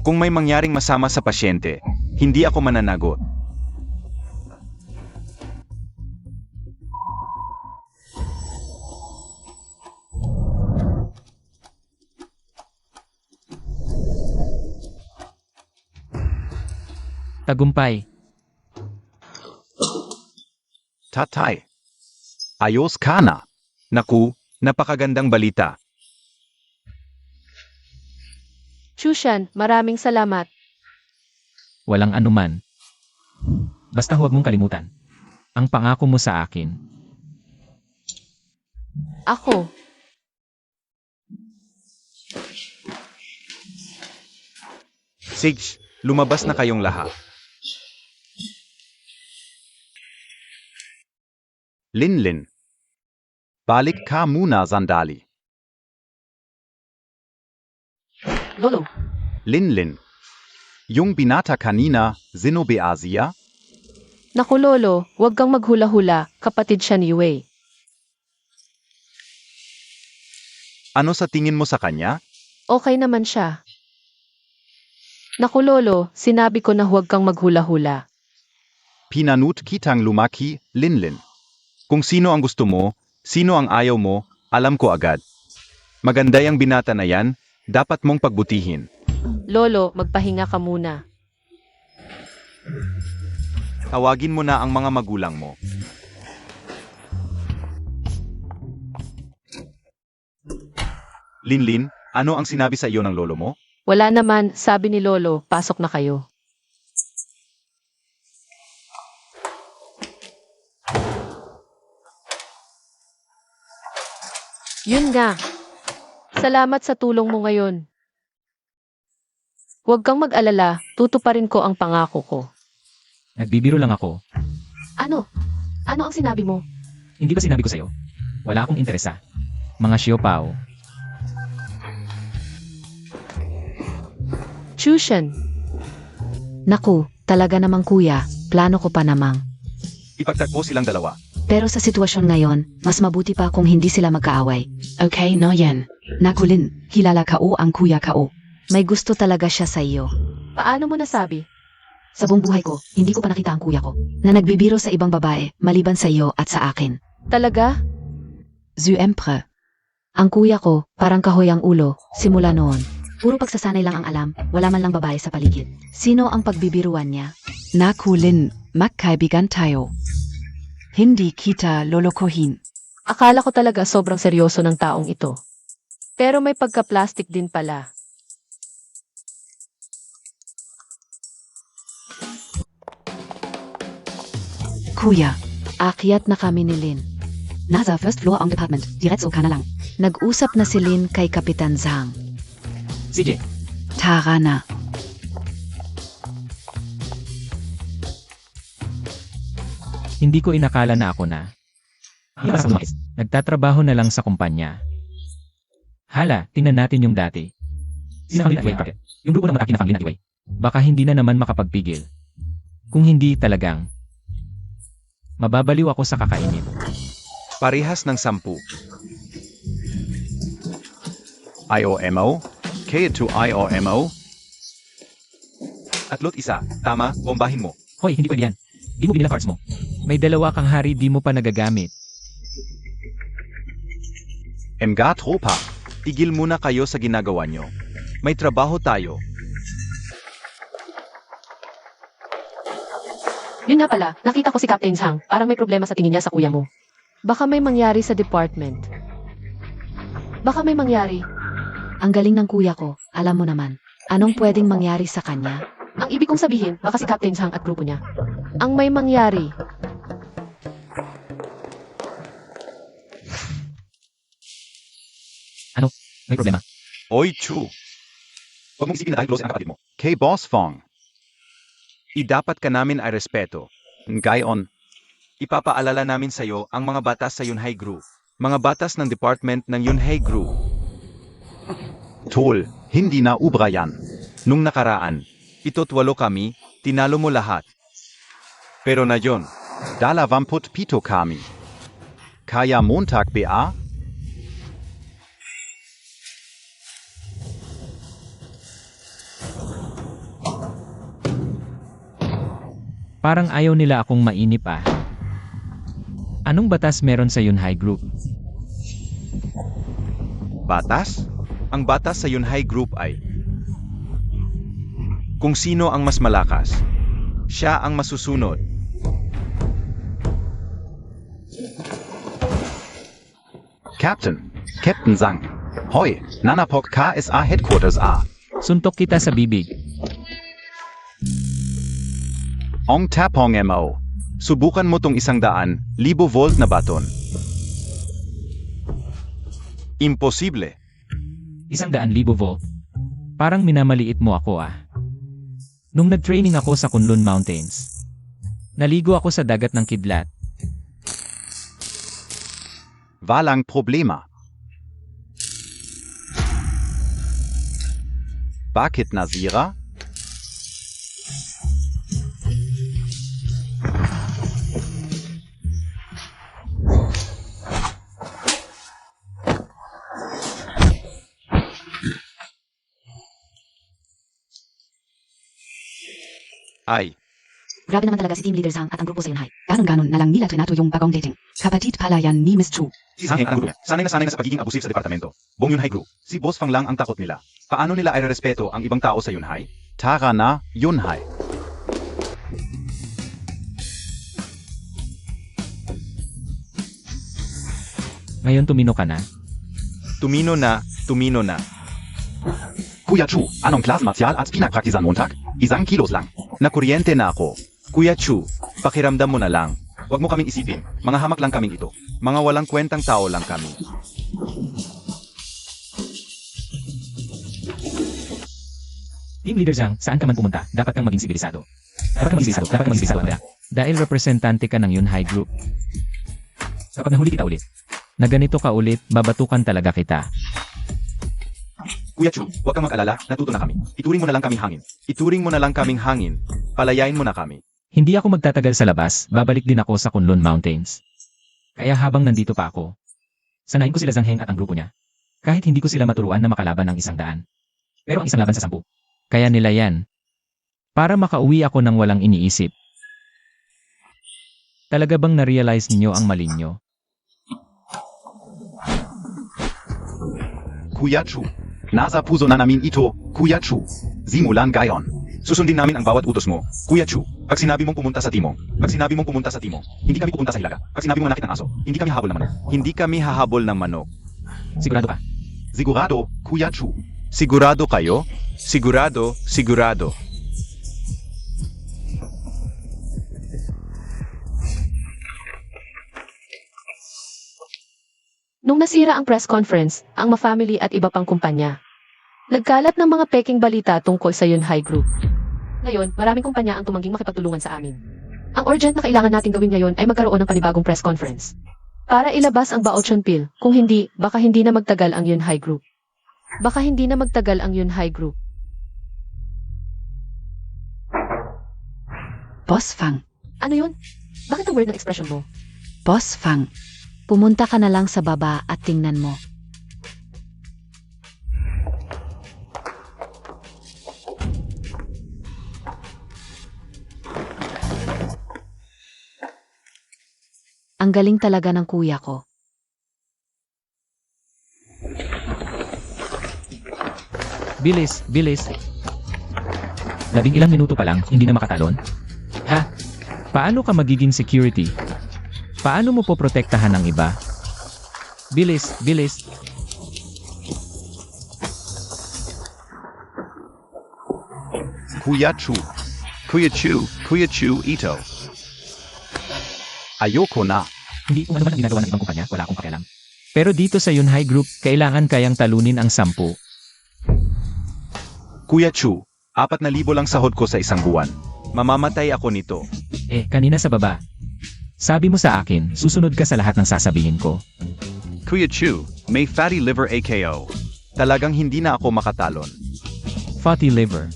Kung may mangyaring masama sa pasyente, hindi ako mananagot. Tagumpay. Tatay. Ayos ka na. Naku, napakagandang balita. Chushan, maraming salamat. Walang anuman. Basta huwag mong kalimutan. Ang pangako mo sa akin. Ako, Sige, lumabas na kayong lahat. Lin, balik ka muna sandali. Lolo, Linlin. Yung binata kanina, Zino Beazia? Naku lolo, huwag kang maghula-hula, kapatid siya ni Wei. Ano sa tingin mo sa kanya? Okay naman siya. Naku lolo, sinabi ko na huwag kang maghula-hula. Pinanut kitang lumaki, Linlin. Kung sino ang gusto mo, sino ang ayaw mo, alam ko agad. Maganda yung binata na yan, dapat mong pagbutihin. Lolo, magpahinga ka muna. Tawagin mo na ang mga magulang mo. Linlin, ano ang sinabi sa iyo ng lolo mo? Wala naman, sabi ni lolo, pasok na kayo. Yun nga. Salamat sa tulong mo ngayon. Huwag kang mag-alala, tutuparin ko ang pangako ko. Nagbibiro lang ako. ano? Ano ang sinabi mo? Hindi ba sinabi ko sa'yo? Wala akong interesa. Mga siopaw. Chushan, Naku, talaga namang kuya, plano ko pa namang. Ipagtagpo silang dalawa. Pero sa sitwasyon ngayon, mas mabuti pa kung hindi sila magkaaway. Okay, no yan. Nakulin, hilala ka o ang kuya ka o. May gusto talaga siya sa iyo. paano mo nasabi? Sa buong buhay ko, hindi ko pa nakita ang kuya ko. Na nagbibiro sa ibang babae, maliban sa iyo at sa akin. Talaga? Zuempre. Ang kuya ko, parang kahoy ang ulo, simula noon. Puro pagsasanay lang ang alam, wala man lang babae sa paligid. Sino ang pagbibiruan niya? Nakulin, magkaibigan tayo. Hindi kita lolokohin. Akala ko talaga sobrang seryoso ng taong ito. Pero may pagka-plastic din pala. Kuya, akyat na kami ni Lin. Nasa first floor ang department, diretso ka na lang. Nag-usap na si Lin kay Kapitan Zhang. CJ, Tara na. hindi ko inakala na ako na. Nagtatrabaho na lang sa kumpanya. Hala, tingnan natin yung dati. Sinang Linaway Packet. Yung grupo ng mataki na pang Linaway. Baka hindi na naman makapagpigil. Kung hindi talagang, mababaliw ako sa kakainin. Parehas ng 10. IOMO? K2 IOMO? Atlot isa. Tama, bombahin mo. Hoy, hindi pwede yan. Di mo binila cards mo. May dalawa kang hari di mo pa nagagamit. Mga tropa, tigil muna kayo sa ginagawa nyo. May trabaho tayo. Yun nga pala, nakita ko si Captain Zhang. Parang may problema sa tingin niya sa kuya mo. Baka may mangyari sa department. Baka may mangyari. Ang galing ng kuya ko, alam mo naman. Anong pwedeng mangyari sa kanya? Ang ibig kong sabihin, baka si Captain Zhang at grupo niya. Ang may mangyari. May problema. Oy, Chu. Huwag mong isipin na dahil close ang kapatid mo. Kay Boss Fong. Dapat ka namin ay respeto. Gayon, ipapaalala namin sa'yo ang mga batas sa Yunhai Group. Mga batas ng department ng Yunhai Group. Tol, hindi na ubra yan. Nung nakaraan, ito't 8 kami, tinalo mo lahat. Pero na yun, 27 kami. Kaya Montag ba? Parang ayaw nila akong mainip ah. Anong batas meron sa Yunhai Group? Batas? Ang batas sa Yunhai Group ay kung sino ang mas malakas, siya ang masusunod. Captain Zhang. Hoy, Nanapok KSA Headquarters A. Suntok kita sa bibig. Ong Tapong MO. Subukan mo tong 100,000 volt na baton. Imposible. 100,000 volt. Parang minamaliit mo ako ah. Nung nag-training ako sa Kunlun Mountains, naligo ako sa dagat ng kidlat. Walang problema. Bakit nasira? Ay, Grabe naman talaga si Team Leader Zhang at ang grupo sa Yunhai. Ganon-ganon na lang nila trinato yung bagong dating. Kapatid pala yan ni Miss Chu. si Zhang Heng at ang grupo niya. Sanay na sa pagiging abusive sa departamento. Buong Yunhai Group. Si Boss Fang lang ang takot nila. Paano nila irerespeto ang ibang tao sa Yunhai? Tara na, Yunhai. Ngayon tumino ka na. Tumino na, tumino na. Kuya Chu, anong class martial arts pinagpraktisan Montag? 1 kilos lang. Nakuryente na ako. Kuya Chu, pakiramdam mo na lang. Huwag mo kaming isipin. Mga hamak lang kaming ito. Mga walang kwentang tao lang kami. Team Leader Zhang, saan ka man pumunta, dapat kang maging sibilisado. Dapat kang maging sibilisado, Andrea. Dahil representante ka ng Yunhai Group. Kapag nahuli kita ulit, na ganito ka ulit, babatukan talaga kita. Kuya Chu, huwag kang mag-alala, natuto na kami. Ituring mo na lang kaming hangin. Ituring mo na lang kaming hangin. Palayain mo na kami. Hindi ako magtatagal sa labas, babalik din ako sa Kunlun Mountains. Kaya habang nandito pa ako, sanayin ko sila Zhang Heng at ang grupo niya. Kahit hindi ko sila maturuan na makalaban ng 100. Pero ang isang laban sa 10. Kaya nila yan. Para makauwi ako ng walang iniisip. Talaga bang na-realize ninyo ang mali nyo? Kuya Chu, nasa puso na namin ito, Kuya Chu. Simulan gayon. Susundin namin ang bawat utos mo. Kuya Chu, pag sinabi mong pumunta sa timong, hindi kami pupunta sa hilaga. Pag sinabi mong manakit ng aso, hindi kami hahabol ng manok. Hindi kami hahabol ng manok. Sigurado ka? Sigurado, Kuya Chu. Sigurado kayo? Sigurado, sigurado. Nung nasira ang press conference, ang Ma-family at iba pang kumpanya, nagkalat ng mga peking balita tungkol sa Yunhai Group. Ngayon, maraming kumpanya ang tumangging makipagtulungan sa amin. Ang urgent na kailangan natin gawin ngayon ay magkaroon ng panibagong press conference. Para ilabas ang Baochon Pill, kung hindi, baka hindi na magtagal ang Yunhai Group. Boss Fang. Ano yun? Bakit ang weird ng expression mo? Boss Fang. Pumunta ka na lang sa baba at tingnan mo. Ang galing talaga ng kuya ko. Bilis, bilis. 11 minuto pa lang, hindi na makatalon? Ha? Paano ka magiging security? Paano mo poprotektahan ang iba? Bilis, bilis. Kuya Chu. Kuya Chu, ito. Ayoko na. Hindi kung ano man ang ginagawa ng ibang kumpanya, wala akong pakialam. Pero dito sa Yunhai Group, kailangan kayang talunin ang 10. Kuya Chu, 4,000 lang sahod ko sa isang buwan. Mamamatay ako nito. Kanina sa baba. Sabi mo sa akin, susunod ka sa lahat ng sasabihin ko. Kuya Chu, may fatty liver AKO. Talagang hindi na ako makatalon. Fatty liver.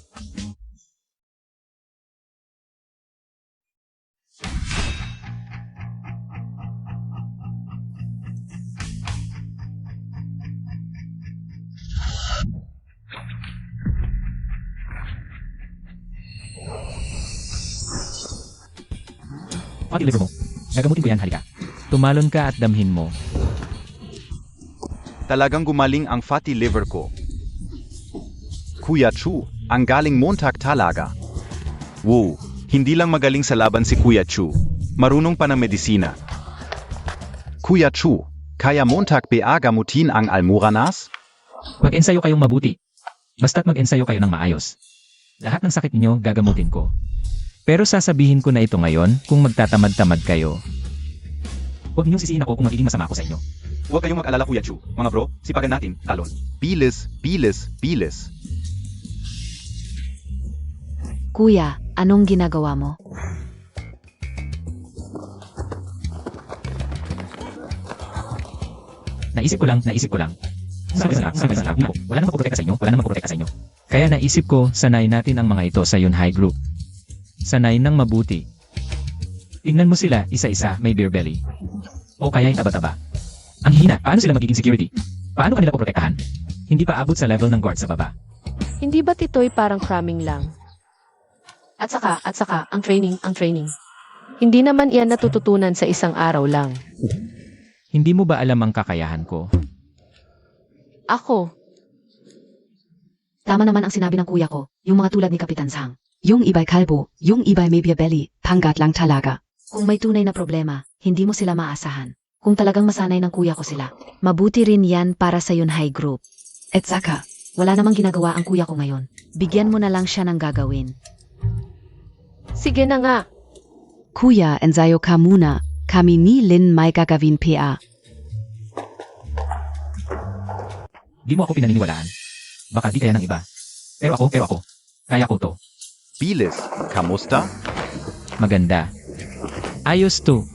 Fatty liver mo. Gagamutin ko yan, halika. Tumalon ka at damhin mo. Talagang gumaling ang fatty liver ko. Kuya Chu, ang galing Montag talaga. Wow, hindi lang magaling sa laban si Kuya Chu. Marunong pa ng medisina. Kuya Chu, kaya Montag ba gamutin ang almoranas? Mag-ensayo kayong mabuti. Basta't mag-ensayo kayo ng maayos. Lahat ng sakit niyo gagamutin ko. Pero sasabihin ko na ito ngayon kung magtatamad-tamad kayo. Huwag niyong sisihin ako kung magiging masama ako sa inyo. Huwag kayong mag-alala Kuya Chu. Mga bro, sipagan natin, talon. Bilis, bilis, bilis. Kuya, anong ginagawa mo? Naisip ko lang. Sabi sa wala namang magprotekta sa inyo. Kaya naisip ko, sanayin natin ang mga ito sa Yunhai Group. Sanayin ng mabuti. Tingnan mo sila, isa-isa, may beer belly. O kaya'y taba-taba. Ang hina, paano sila magiging security? Paano kanila poprotektahan? Hindi pa abot sa level ng guard sa baba. Hindi ba ito'y parang cramming lang? At saka, ang training. Hindi naman iyan natututunan sa isang araw lang. Hindi mo ba alam ang kakayahan ko? Ako, Tama naman ang sinabi ng kuya ko, yung mga tulad ni Kapitan Sang. Yung iba'y kalbo, yung iba'y may beer belly, panggat lang talaga. Kung may tunay na problema, hindi mo sila maasahan. Kung talagang masanay ng kuya ko sila, mabuti rin yan para sa Yunhai Group. At saka, wala namang ginagawa ang kuya ko ngayon. Bigyan mo na lang siya ng gagawin. sige na nga. Kuya, ensayo ka muna. Kami ni Lin may gagawin PA. Di mo ako pinaniniwalaan. Baka di kaya ng iba. Pero ako. Kaya ko to. Bilis, kamusta? Maganda. Ayos to.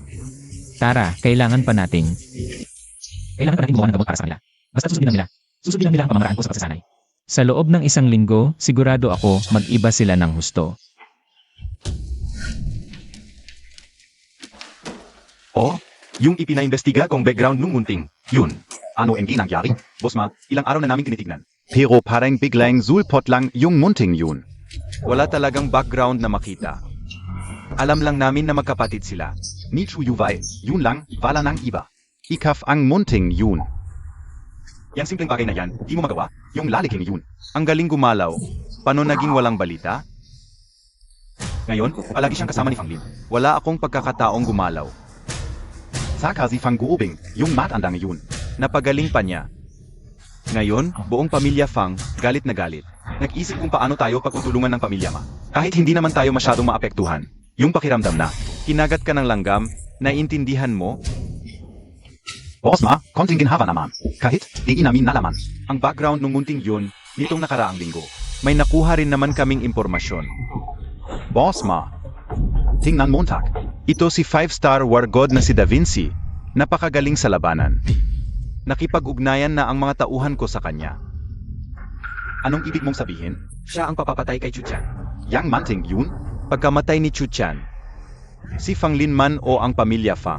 Tara, kailangan pa nating gumawa ng gamot para sa kanila. Basta susundin lang nila. Susundin lang nila ang pamamaraan ko sa pagsasanay. Sa loob ng 1 linggo, sigurado ako mag-iba sila ng husto. Oh, yung ipinaimbestiga kong background nung munting. Yun. Ano ang nangyari? Boss Ma, ilang araw na namin tinitignan. Pero parang biglang zulpot lang yung munting yun. Wala talagang background na makita. Alam lang namin na magkapatid sila. Ni Chu Yuvai, yun lang, wala nang iba. Ikaf ang munting yun. Yang simpleng bagay na yan, di mo magawa, yung laliking yun. Ang galing gumalaw. Paano naging walang balita? Ngayon, palagi siyang kasama ni Fang Lin. Wala akong pagkakataong gumalaw. Saka si Fang Guobing, yung matandang yun. Napagaling pa niya. Ngayon, buong pamilya Fang, galit na galit. Nag-isip kung paano tayo pagtutulungan ng pamilya Ma. Kahit hindi naman tayo masyadong maapektuhan. Yung pakiramdam na, kinagat ka ng langgam, naiintindihan mo? Boss Ma, konting ginhawa naman. Kahit, di namin nalaman. Ang background ng munting yun, nitong nakaraang linggo. May nakuha rin naman kaming impormasyon. Boss Ma, tingnan mo tak. Ito si 5-star war god na si Da Vinci. Napakagaling sa labanan. Nakipag-ugnayan na ang mga tauhan ko sa kanya. Anong ibig mong sabihin? Siya ang papapatay kay Chu Chan. Yang manting yun? Pagkamatay ni Chu Chan, si Fang Lin man o ang pamilya Fang.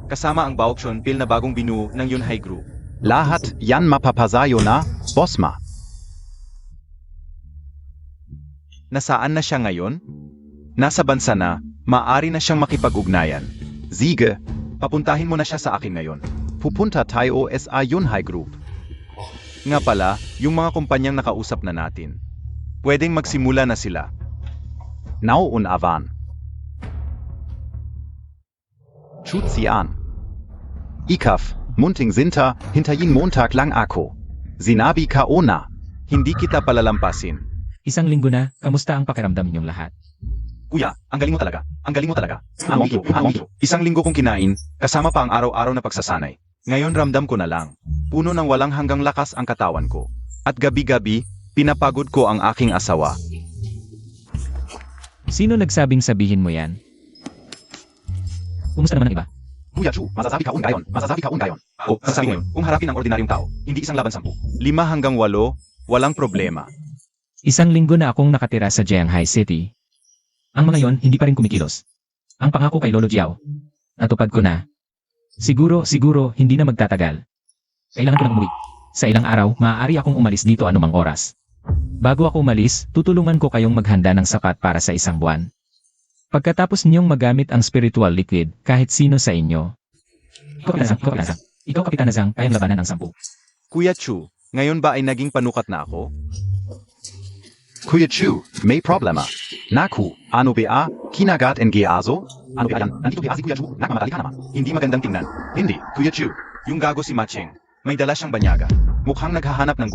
Kasama ang Baochon Pil na bagong binuo ng Yunhai Group. Lahat yan mapapasayo na, Boss Ma. Nasaan na siya ngayon? Nasa bansa na, maaari na siyang makipag-ugnayan. Sige, papuntahin mo na siya sa akin ngayon. Pupunta tayo sa Yunhai Group. Nga pala, yung mga kumpanyang nakausap na natin. Pwedeng magsimula na sila. Now und avan. Schut sie an. Ikaf, munting zinta, hintayin Montag lang ako. Zinabi ka ona. Hindi kita palalampasin. 1 linggo na, kamusta ang pakiramdam ninyong lahat? Kuya, ang galing mo talaga. Ang galing mo talaga. Among 1 linggo kong kinain, kasama pa ang araw-araw na pagsasanay. Ngayon ramdam ko na lang. Puno ng walang hanggang lakas ang katawan ko. At gabi-gabi, pinapagod ko ang aking asawa. Sino nagsabing sabihin mo yan? Kumusta naman ang iba? Kuya Chu, masasabi ka gayon. O, sasabi mo yun, kung harapin ang ordinaryong tao, hindi 1 laban 10. 5 hanggang 8, walang problema. 1 linggo na akong nakatira sa Jianghai City. Ang mga yon hindi pa rin kumikilos. Ang pangako kay Lolo Jiao, natupad ko na. Siguro, hindi na magtatagal. Kailangan ko nang umuwi. Sa ilang araw, maaari akong umalis dito anumang oras. Bago ako umalis, tutulungan ko kayong maghanda ng sapat para sa 1 buwan. Pagkatapos ninyong magamit ang spiritual liquid, kahit sino sa inyo. Ikaw Kapitan Zhang, kayang labanan ang 10. Kuya Chu, ngayon ba ay naging panukat na ako? Kuya Chu, may problema. Naku, ano ba? Kinagat ng aso? Ano ba yan? Nandito ba si Kuya Chu? Nakamatali ka naman. Hindi magandang tingnan. Hindi, Kuya Chu. Yung gago si Macheng. May dala siyang banyaga. Mukhang naghahanap ng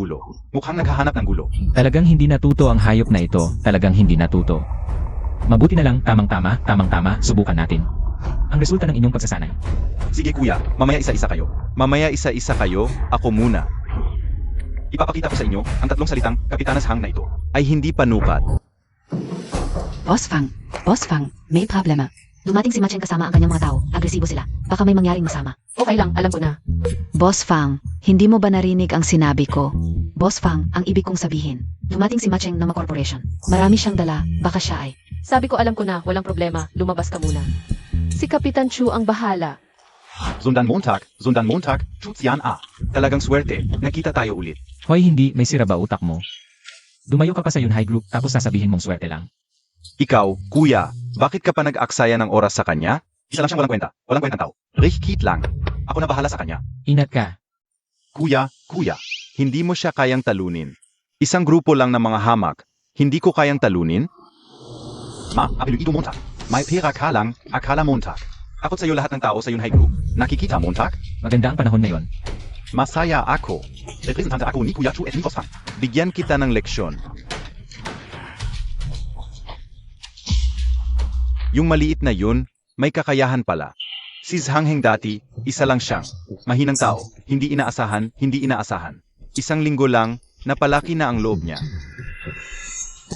gulo. Talagang hindi natuto ang hayop na ito, talagang hindi natuto. Mabuti na lang, tamang-tama, subukan natin. Ang resulta ng inyong pagsasanay. Sige kuya, mamaya isa-isa kayo. Ako muna. Ipapakita ko sa inyo ang 3 salitang Kapitanas Hang na ito. Ay hindi panukat. Boss Fang, may problema. Dumating si Macheng kasama ang kanyang mga tao. Agresibo sila. Baka may mangyaring masama. Okay lang, alam ko na. Boss Fang, hindi mo ba narinig ang sinabi ko? Boss Fang, ang ibig kong sabihin, Dumating si Macheng ng corporation. Marami siyang dala, baka siya ay. Sabi ko alam ko na, walang problema, lumabas ka muna. Si Kapitan Chu ang bahala. Sundan Montag, Chuzian A. Talagang swerte, nakita tayo ulit. Hoy hindi, may sira ba utak mo? Dumayo ka pa sa Yunhai Group tapos sasabihin mong swerte lang. Ikaw, kuya, bakit ka pa nag-aksaya ng oras sa kanya? Isa lang siyang walang kwentang tao. Rikit lang. Ako na bahala sa kanya. Ingat ka. Kuya, hindi mo siya kayang talunin. Isang grupo lang ng mga hamak, hindi ko kayang talunin? Apelido Montag. May pera ka lang, akala Montag. Akot sa'yo lahat ng tao sa Yunhai Group. Nakikita Montag? Maganda ang panahon ngayon. Masaya ako. Representante ako ni Kuya Chu et ni Osfang. Bigyan kita ng leksyon. Yung maliit na yun, may kakayahan pala. Si Zhangheng dati, isa lang siyang. Mahinang tao, hindi inaasahan. Isang linggo lang, napalaki na ang loob niya.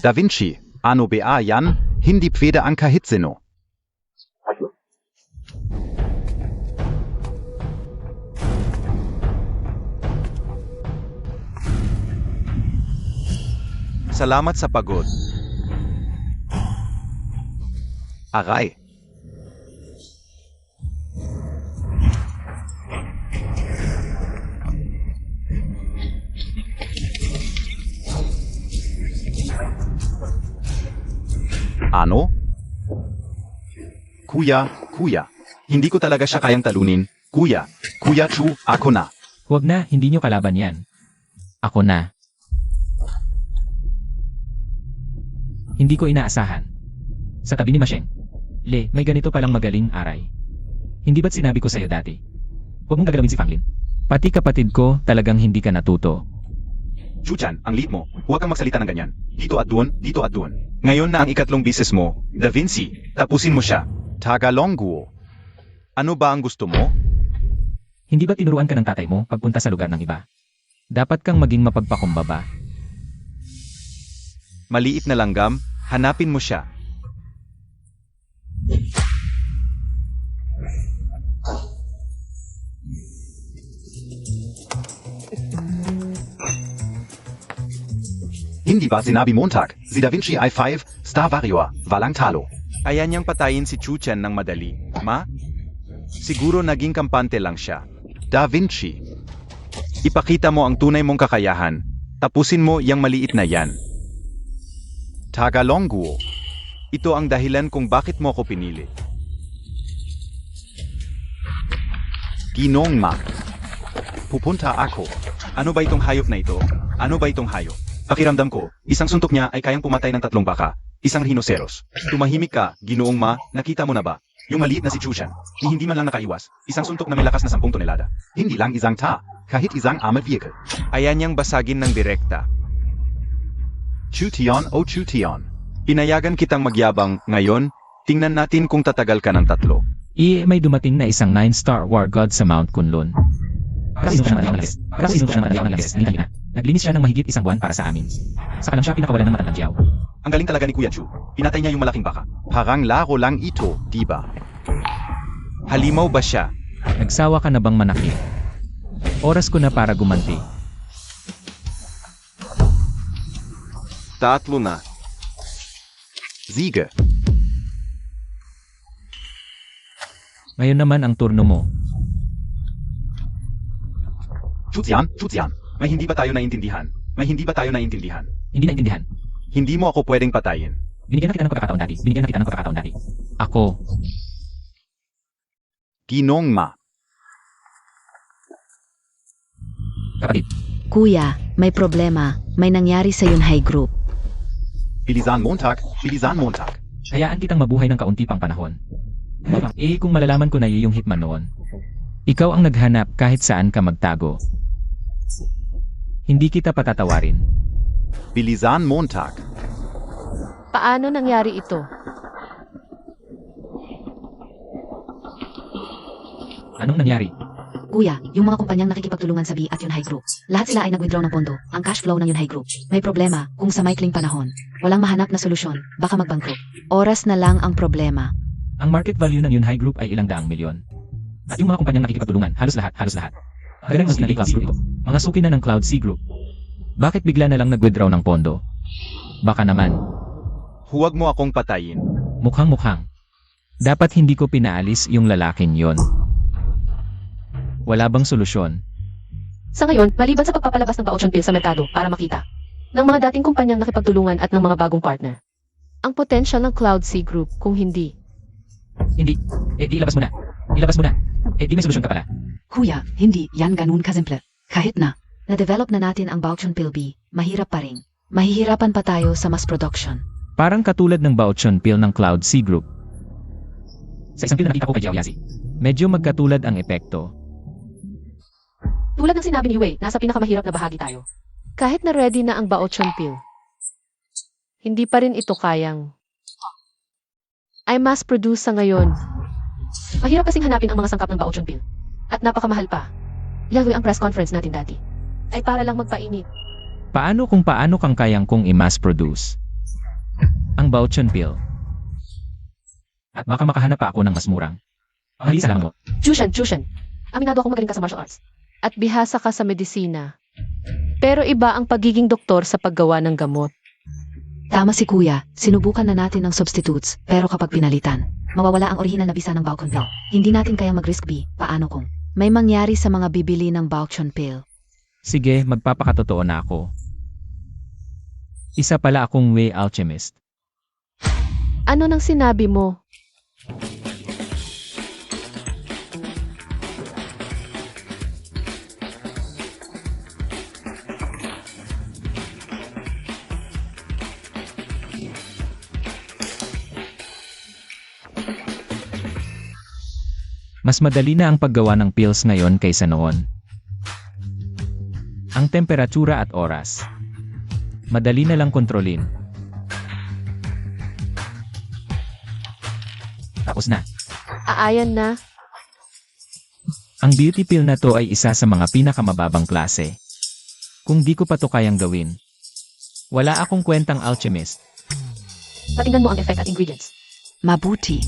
Da Vinci, ano ba yan? Hindi pwede ang kahit sino. Salamat sa pagod. Aray. Ano? Kuya, hindi ko talaga siya kayang talunin. Kuya Chu, ako na. Huwag na, hindi nyo kalaban yan. Ako na. Hindi ko inaasahan. Sa tabi ni Macheng. Le, may ganito palang magaling aray. Hindi ba't sinabi ko sa'yo dati? Huwag mong gagalawin si Fanglin. Pati kapatid ko, talagang hindi ka natuto. Chuchan, ang lead mo. Huwag kang magsalita ng ganyan. Dito at doon. Ngayon na ang ikatlong bisis mo, Da Vinci, tapusin mo siya. Tagalongguo. Ano ba ang gusto mo? Hindi ba tinuruan ka ng tatay mo pagpunta sa lugar ng iba? Dapat kang maging mapagpakumbaba. Maliit na langgam, hanapin mo siya. Hindi ba sinabi Montag, si Da Vinci ay 5, Star Warrior, walang talo. Kaya niyang patayin si Chuchan ng madali, ma? Siguro naging kampante lang siya. Da Vinci. Ipakita mo ang tunay mong kakayahan. Tapusin mo yang maliit na yan. Tagalongguo. Ito ang dahilan kung bakit mo ako pinili. Ginong ma. Pupunta ako. Ano ba itong hayop na ito? Pakiramdam ko, isang suntok niya ay kayang pumatay ng 3 baka, isang rhinoceros. Tumahimik ka, Ginoong Ma, nakita mo na ba? Yung maliit na si Chuchan, hindi man lang nakaiwas, isang suntok na may lakas na 10 tonelada. Hindi lang isang kahit isang armored vehicle. Ayan niyang basagin ng direkta. Chution. Pinayagan kitang magyabang, ngayon, tingnan natin kung tatagal ka ng 3. May dumating na isang 9-star war god sa Mount Kunlun. Kasi siya ng Malakas. Naglinis siya ng mahigit 1 buwan para sa amin. Saka lang siya pinakawalan ng matandang Jiao. Ang galing talaga ni Kuya Chu. Pinatay niya yung malaking baka. Parang laro lang ito, diba? Halimaw ba siya? Nagsawa ka na bang manakit? Oras ko na para gumanti. 3 na. Siege. Ngayon naman ang turno mo. Chuzian. May hindi ba tayo naintindihan? Hindi naintindihan. Hindi mo ako pwedeng patayin. Binigyan na kita ng pagkakataon dati. Ako. Ginong Ma. Kapatid. Kuya, may problema. May nangyari sa Yunhai Group. Bilisan Montag. Hayaan kitang mabuhay ng kaunti pang panahon. Kung malalaman ko na yung hitman noon. Ikaw ang naghanap kahit saan ka magtago. Hindi kita patatawarin. Bilisan Montag. Paano nangyari ito? Anong nangyari? Kuya, yung mga kumpanyang nakikipagtulungan sa B at Yunhai Group, lahat sila ay nag-withdraw ng pondo, ang cash flow ng Yunhai Group. May problema, kung sa maikling panahon, walang mahanap na solusyon, baka magbangkrut. Oras na lang ang problema. Ang market value ng Yunhai Group ay ilang daang milyon. At yung mga kumpanyang nakikipagtulungan, halos lahat. Magaling mas ng Cloud Group ito. Mga suki na ng Cloud C Group. Bakit bigla na lang nag-withdraw ng pondo? Baka naman, Huwag mo akong patayin. mukhang-mukhang. Dapat hindi ko pinaalis yung lalaking yon. Wala bang solusyon? Sa ngayon, maliban sa pagpapalabas ng voucher bill sa merkado para makita ng mga dating kumpanyang nakipagtulungan at ng mga bagong partner. Ang potential ng Cloud C Group kung hindi. Hindi. Di ilabas mo na. Ilabas mo na. Di may solusyon ka pala. Kuya, hindi yan ganun kasimple. Kahit na-develop na natin ang Bauchon Pill B, mahirap pa rin. Mahihirapan pa tayo sa mass production. Parang katulad ng Bauchon Pill ng Cloud C Group. Sa isang pill na nakita ko kay Jiaoyazi, medyo magkatulad ang epekto. Tulad ng sinabi ni Wei, nasa pinakamahirap na bahagi tayo. Kahit na ready na ang Bauchon Pill, hindi pa rin ito kayang ay mass produce sa ngayon. Mahirap kasing hanapin ang mga sangkap ng voucher bill. At napakamahal pa. Ilagay ang press conference natin dati. Ay para lang magpainit. Paano kang kayang kong i-mass produce ang Bauchon Pill? At baka makahanap pa ako ng mas murang. Halisa lang mo. Chushan. Aminado akong magaling ka sa martial arts. At bihasa ka sa medisina. Pero iba ang pagiging doktor sa paggawa ng gamot. Tama si Kuya, sinubukan na natin ng substitutes, pero kapag pinalitan, mawawala ang orihinal na bisa ng Bauchon Pill. Hindi natin kaya mag-risk B, paano kung may mangyari sa mga bibili ng Bauchon Pill? Sige, magpapakatotoo na ako. Isa pala akong Wei alchemist. Ano nang sinabi mo? Mas madali na ang paggawa ng pills ngayon kaysa noon. Ang temperatura at oras. Madali na lang kontrolin. Tapos na. Aayan na? Ang beauty pill na to ay isa sa mga pinakamababang klase. Kung di ko pa to kayang gawin, wala akong kwentang alchemist. Patingnan mo ang effect at ingredients. Mabuti.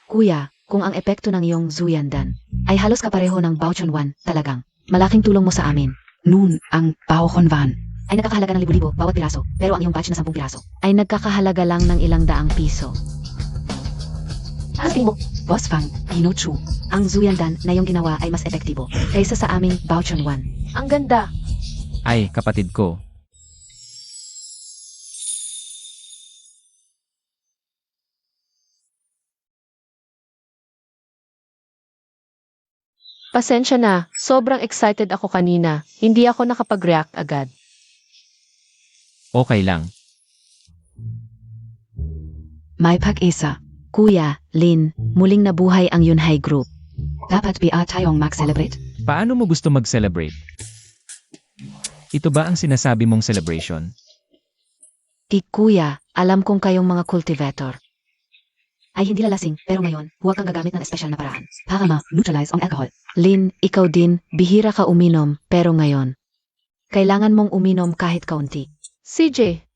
Kuya, kung ang epekto ng iyong Zuyandan ay halos kapareho ng Bauchon 1, talagang malaking tulong mo sa amin. Noon, ang Bauchon 1 ay nagkakahalaga ng libo-libo bawat piraso, pero ang iyong batch na 10 piraso ay nagkakahalaga lang ng ilang daang piso. Ano tingin mo? Boss Fang, Pinochu, ang Zuyandan na iyong ginawa ay mas epektibo kaysa sa aming Bauchon 1. Ang ganda. Ay, kapatid ko. Pasensya na, sobrang excited ako kanina. Hindi ako nakapag-react agad. Okay lang. May pag-isa. Kuya, Lin, muling nabuhay ang Yunhai Group. Dapat ba tayong mag-celebrate? Paano mo gusto mag-celebrate? Ito ba ang sinasabi mong celebration? Kuya, alam kong kayong mga cultivator ay hindi lalasing, pero ngayon, huwag kang gagamit ng espesyal na paraan para ma-neutralize ang alcohol. Lin, ikaw din, bihira ka uminom, pero ngayon, kailangan mong uminom kahit kaunti. CJ,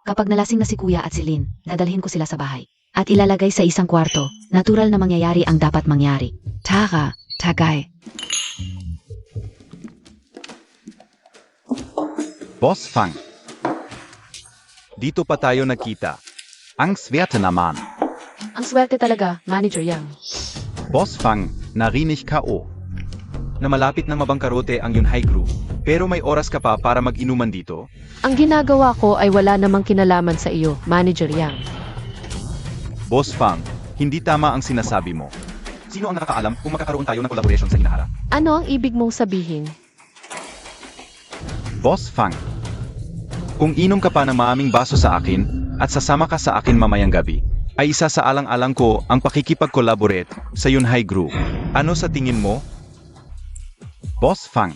Kapag nalasing na si Kuya at si Lin, dadalhin ko sila sa bahay at ilalagay sa isang kwarto. Natural na mangyayari ang dapat mangyari. Tara, tagay. Boss Fang. Dito pa tayo nakita. Ang swerte naman. Ang swerte talaga, Manager Yang. Boss Fang, narinig ka o. Na malapit ng mabangkarote ang Yunhai Group. Pero may oras ka pa para mag-inuman dito? ang ginagawa ko ay wala namang kinalaman sa iyo, Manager Yang. Boss Fang, hindi tama ang sinasabi mo. Sino ang nakakaalam kung magkakaroon tayo ng collaboration sa hinaharap? Ano ang ibig mong sabihin? Boss Fang, kung inom ka pa ng maaming baso sa akin at sasama ka sa akin mamayang gabi, ay isa sa alang-alang ko ang pakikipag-collaborate sa Yunhai Group. Ano sa tingin mo? Boss Fang,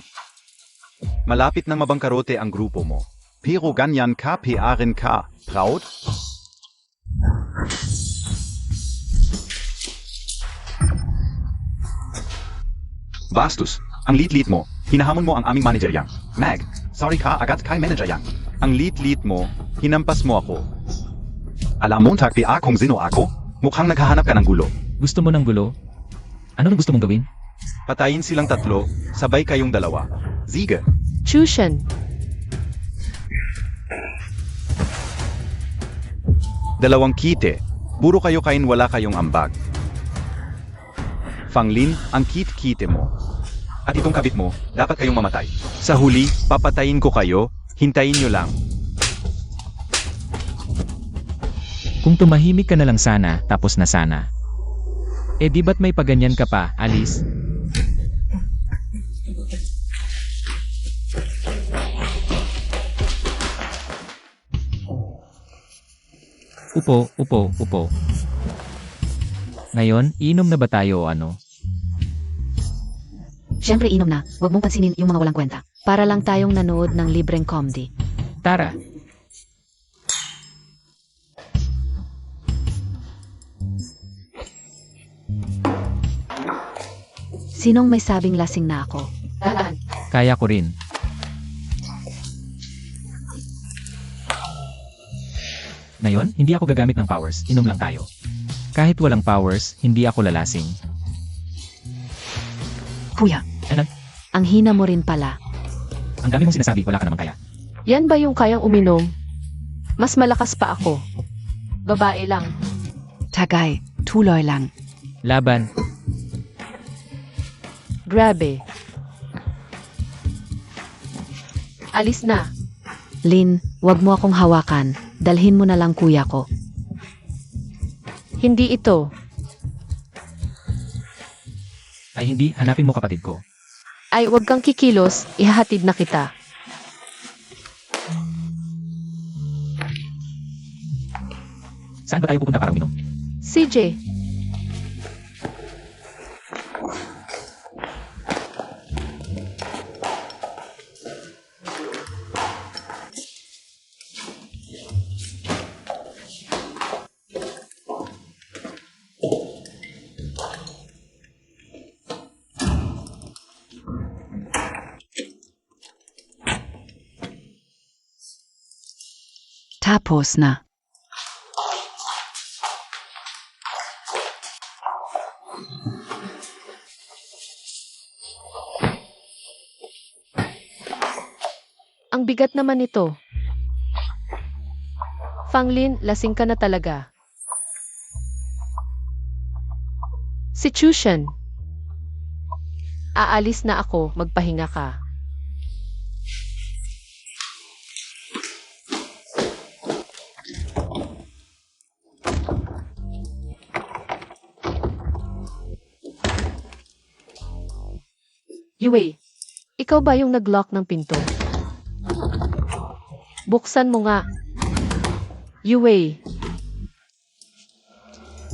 malapit na mabangkarote ang grupo mo. Pero ganyan ka PRin ka, proud? Bastos, ang lit-lit mo, hinahamon mo ang aming manager Yang. Mag, sorry ka agad kay manager Yang. Ang lit-lit mo, hinampas mo ako. Alam mo tagpia kung sino ako? Mukhang naghahanap ka ng gulo. Gusto mo ng gulo? Ano ang gusto mong gawin? Patayin silang tatlo, sabay kayong dalawa. Sige. Chushan, Dalawang kite. Puro kayo kain wala kayong ambag. Fanglin, ang kit-kite mo. At itong kabit mo, dapat kayong mamatay. Sa huli, papatayin ko kayo, hintayin nyo lang. Kung tumahimik ka na lang sana, tapos na sana. Eh di ba't may paganyan ka pa, Alice? Upo, upo, upo. Ngayon, inom na ba tayo o ano? Siyempre inom na, huwag mong pansinin yung mga walang kwenta. Para lang tayong nanood ng libreng comedy. Tara! Sinong may sabing lasing na ako? Dahan. Kaya ko rin. Ngayon, hindi ako gagamit ng powers, inom lang tayo. Kahit walang powers, hindi ako lalasing. Kuya, Ano? ang hina mo rin pala. Ang dami mong sinasabi, wala ka naman kaya. yan ba yung kayang uminom? Mas malakas pa ako. Babae lang. Tagay, tuloy lang. Laban, Grabe. Alis na. Lin, wag mo akong hawakan. Dalhin mo na lang kuya ko. Hindi ito. ay hindi, hanapin mo kapatid ko. Ay, wag kang kikilos, ihahatid na kita. Saan ba tayo pupunta para uminom? CJ, Tapos na. ang bigat naman nito. Fanglin, lasing ka na talaga. Si Chushan. Aalis na ako, magpahinga ka. Yue, ikaw ba yung nag-lock ng pinto? Buksan mo nga. Yue,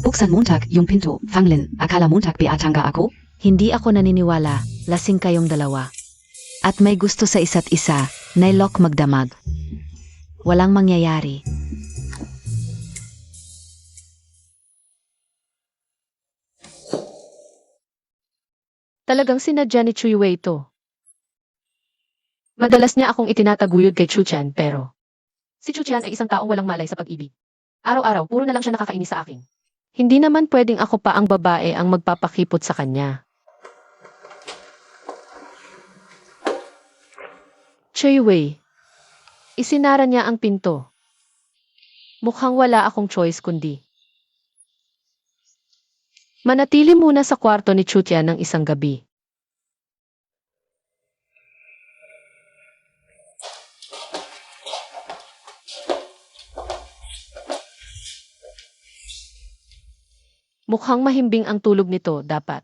Buksan Montag yung pinto. Fanglin, akala Montag biatanga ako? Hindi ako naniniwala. Lasing kayong dalawa. At may gusto sa isa't isa. Nailok magdamag. Walang mangyayari. talagang sinadya ni Chuyue ito. Madalas niya akong itinataguyod kay Chuchan pero si Chuchan ay isang taong walang malay sa pag-ibig. Araw-araw, puro na lang siya nakakainis sa akin. Hindi naman pwedeng ako pa ang babae ang magpapakipot sa kanya. Chuyue, isinara niya ang pinto. Mukhang wala akong choice kundi manatili muna sa kwarto ni Chuchan ng isang gabi. Mukhang mahimbing ang tulog nito, dapat.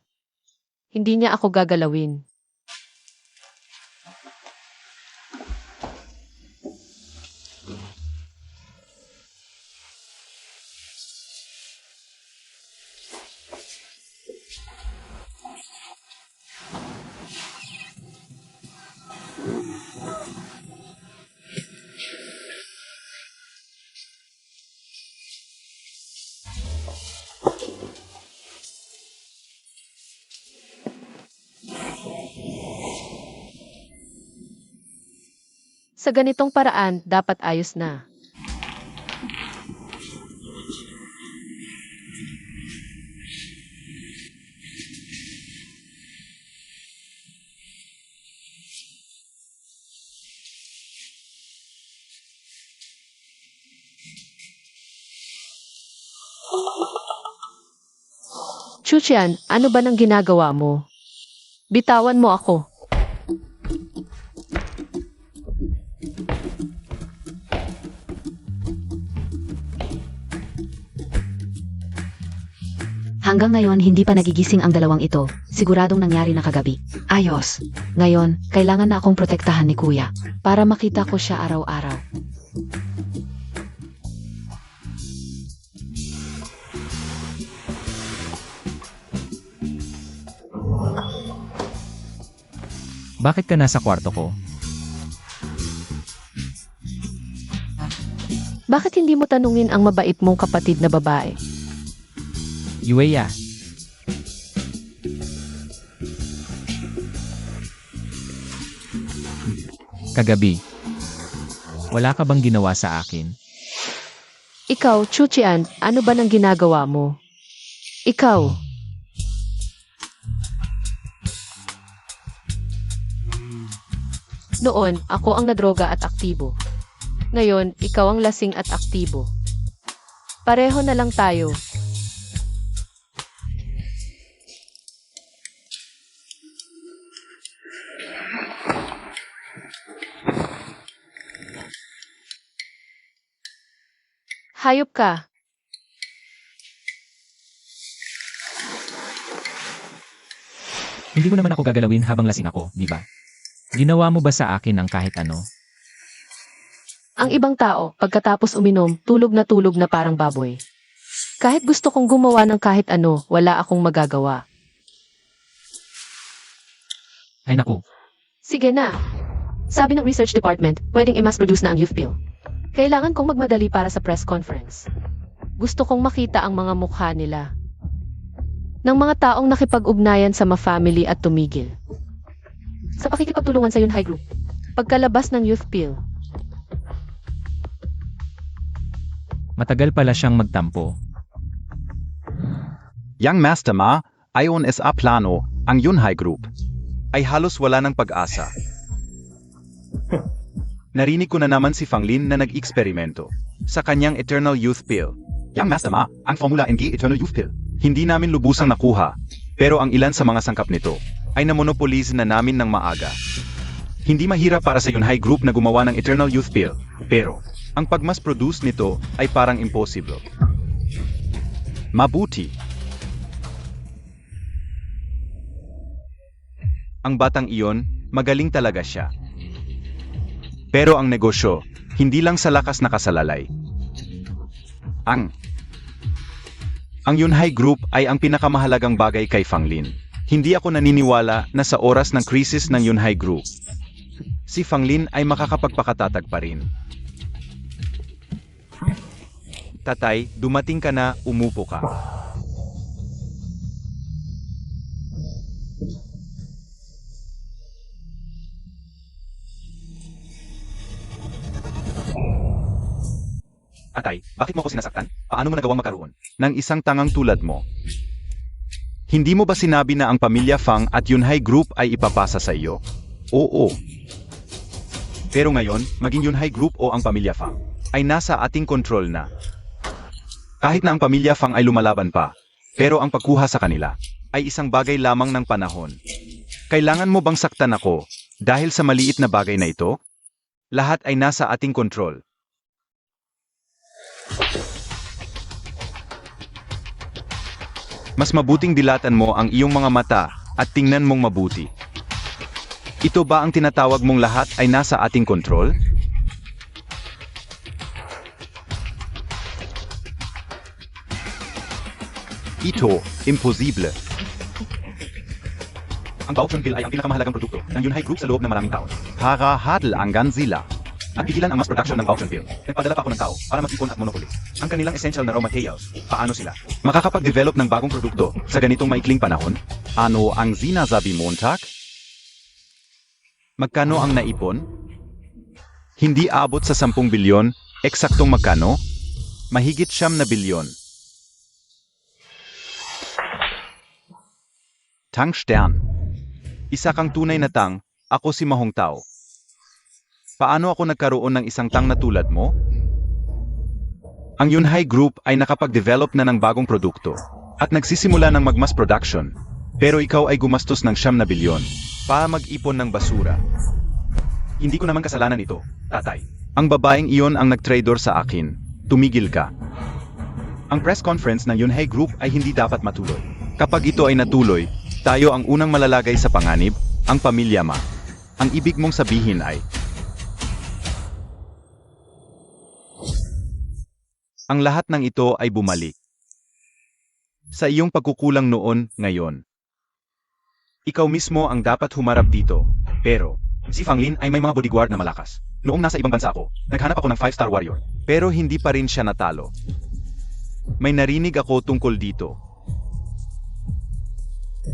Hindi niya ako gagalawin. Sa ganitong paraan, dapat ayos na. Chuchian, ano ba nang ginagawa mo? Bitawan mo ako. Hanggang ngayon hindi pa nagigising ang dalawang ito. Siguradong nangyari na kagabi. Ayos. Ngayon, kailangan na akong protektahan ni Kuya para makita ko siya araw-araw. Bakit ka nasa kwarto ko? Bakit hindi mo tanungin ang mabait mong kapatid na babae? Yueya, kagabi, wala ka bang ginawa sa akin? Ikaw, Chuchian, ano ba nang ginagawa mo? Ikaw. Noon, ako ang nadroga at aktibo. Ngayon, ikaw ang lasing at aktibo. Pareho na lang tayo. Hayop ka. Hindi mo naman ako gagalawin habang lasing ako, di ba? Ginawa mo ba sa akin ang kahit ano? Ang ibang tao, pagkatapos uminom, tulog na parang baboy. Kahit gusto kong gumawa ng kahit ano, wala akong magagawa. Ay naku, Sige na. Sabi ng research department, pwedeng i-mass produce na ang youth pill. Kailangan kong magmadali para sa press conference. Gusto kong makita ang mga mukha nila. Ng mga taong nakipag-ugnayan sa ma-family at tumigil. Sa pakikipagtulungan sa Yunhai Group. Pagkalabas ng youth pill. matagal pala siyang magtampo. Yang Master Ma, ayon sa plano, ang Yunhai Group ay halos wala ng pag-asa. Narinig ko na naman si Fanglin na nag-eksperimento sa kanyang Eternal Youth Pill. Yang Master Ma, ang Formula NG Eternal Youth Pill. Hindi namin lubusang nakuha, pero ang ilan sa mga sangkap nito ay namonopolize na namin ng maaga. Hindi mahirap para sa Yunhai Group na gumawa ng Eternal Youth Pill, pero ang pag-mass produce nito ay parang impossible. Mabuti. Ang batang iyon, magaling talaga siya. Pero ang negosyo, hindi lang sa lakas nakasalalay. Ang Yunhai Group ay ang pinakamahalagang bagay kay Fanglin. Hindi ako naniniwala na sa oras ng krisis ng Yunhai Group, si Fanglin ay makakapagpakatatag pa rin. Tatay, dumating ka na, umupo ka. Atay, bakit mo ako sinasaktan? Paano mo nagawang makaroon ng isang tangang tulad mo? Hindi mo ba sinabi na ang pamilya Fang at Yunhai Group ay ipapasa sa iyo? Oo. Pero ngayon, maging Yunhai Group o ang pamilya Fang ay nasa ating kontrol na. Kahit na ang pamilya Fang ay lumalaban pa, pero ang pagkuha sa kanila ay isang bagay lamang ng panahon. Kailangan mo bang saktan ako dahil sa maliit na bagay na ito? Lahat ay nasa ating kontrol. Mas mabuting dilatan mo ang iyong mga mata at tingnan mong mabuti. Ito ba ang tinatawag mong lahat ay nasa ating kontrol? Ito, imposible. Ang Baochun Pill ay ang pinakamahalagang produkto ng Yunhai Group sa loob ng maraming taon. Para hadl ang ganzila. At pigilan ang mass production ng Baochun Pill. Nagpadala pa ako ng tao para mag-ipon at monopoly. Ang kanilang essential na raw materials, paano sila makakapag-develop ng bagong produkto sa ganitong maikling panahon? Ano ang sinasabi mo, Montak? Magkano ang naipon? Hindi abot sa 10 bilyon, eksaktong magkano? Mahigit 9 bilyon. Tang Stern. Isa kang tunay na tang, ako si Mahong Tao. Paano ako nagkaroon ng isang tang na tulad mo? Ang Yunhai Group ay nakapag-develop na ng bagong produkto. at nagsisimula ng magmass production. Pero ikaw ay gumastos ng 9 bilyon para mag-ipon ng basura. Hindi ko naman kasalanan ito, tatay. Ang babaeng iyon ang nag-trador sa akin. Tumigil ka. Ang press conference ng Yunhei Group ay hindi dapat matuloy. Kapag ito ay natuloy, tayo ang unang malalagay sa panganib, ang pamilya Ma. Ang ibig mong sabihin ay, ang lahat ng ito ay bumalik. Sa iyong pagkukulang noon, ngayon. Ikaw mismo ang dapat humarap dito. Pero, si Fang Lin ay may mga bodyguard na malakas. Noong nasa ibang bansa ako, naghanap ako ng 5-star warrior. Pero hindi pa rin siya natalo. May narinig ako tungkol dito.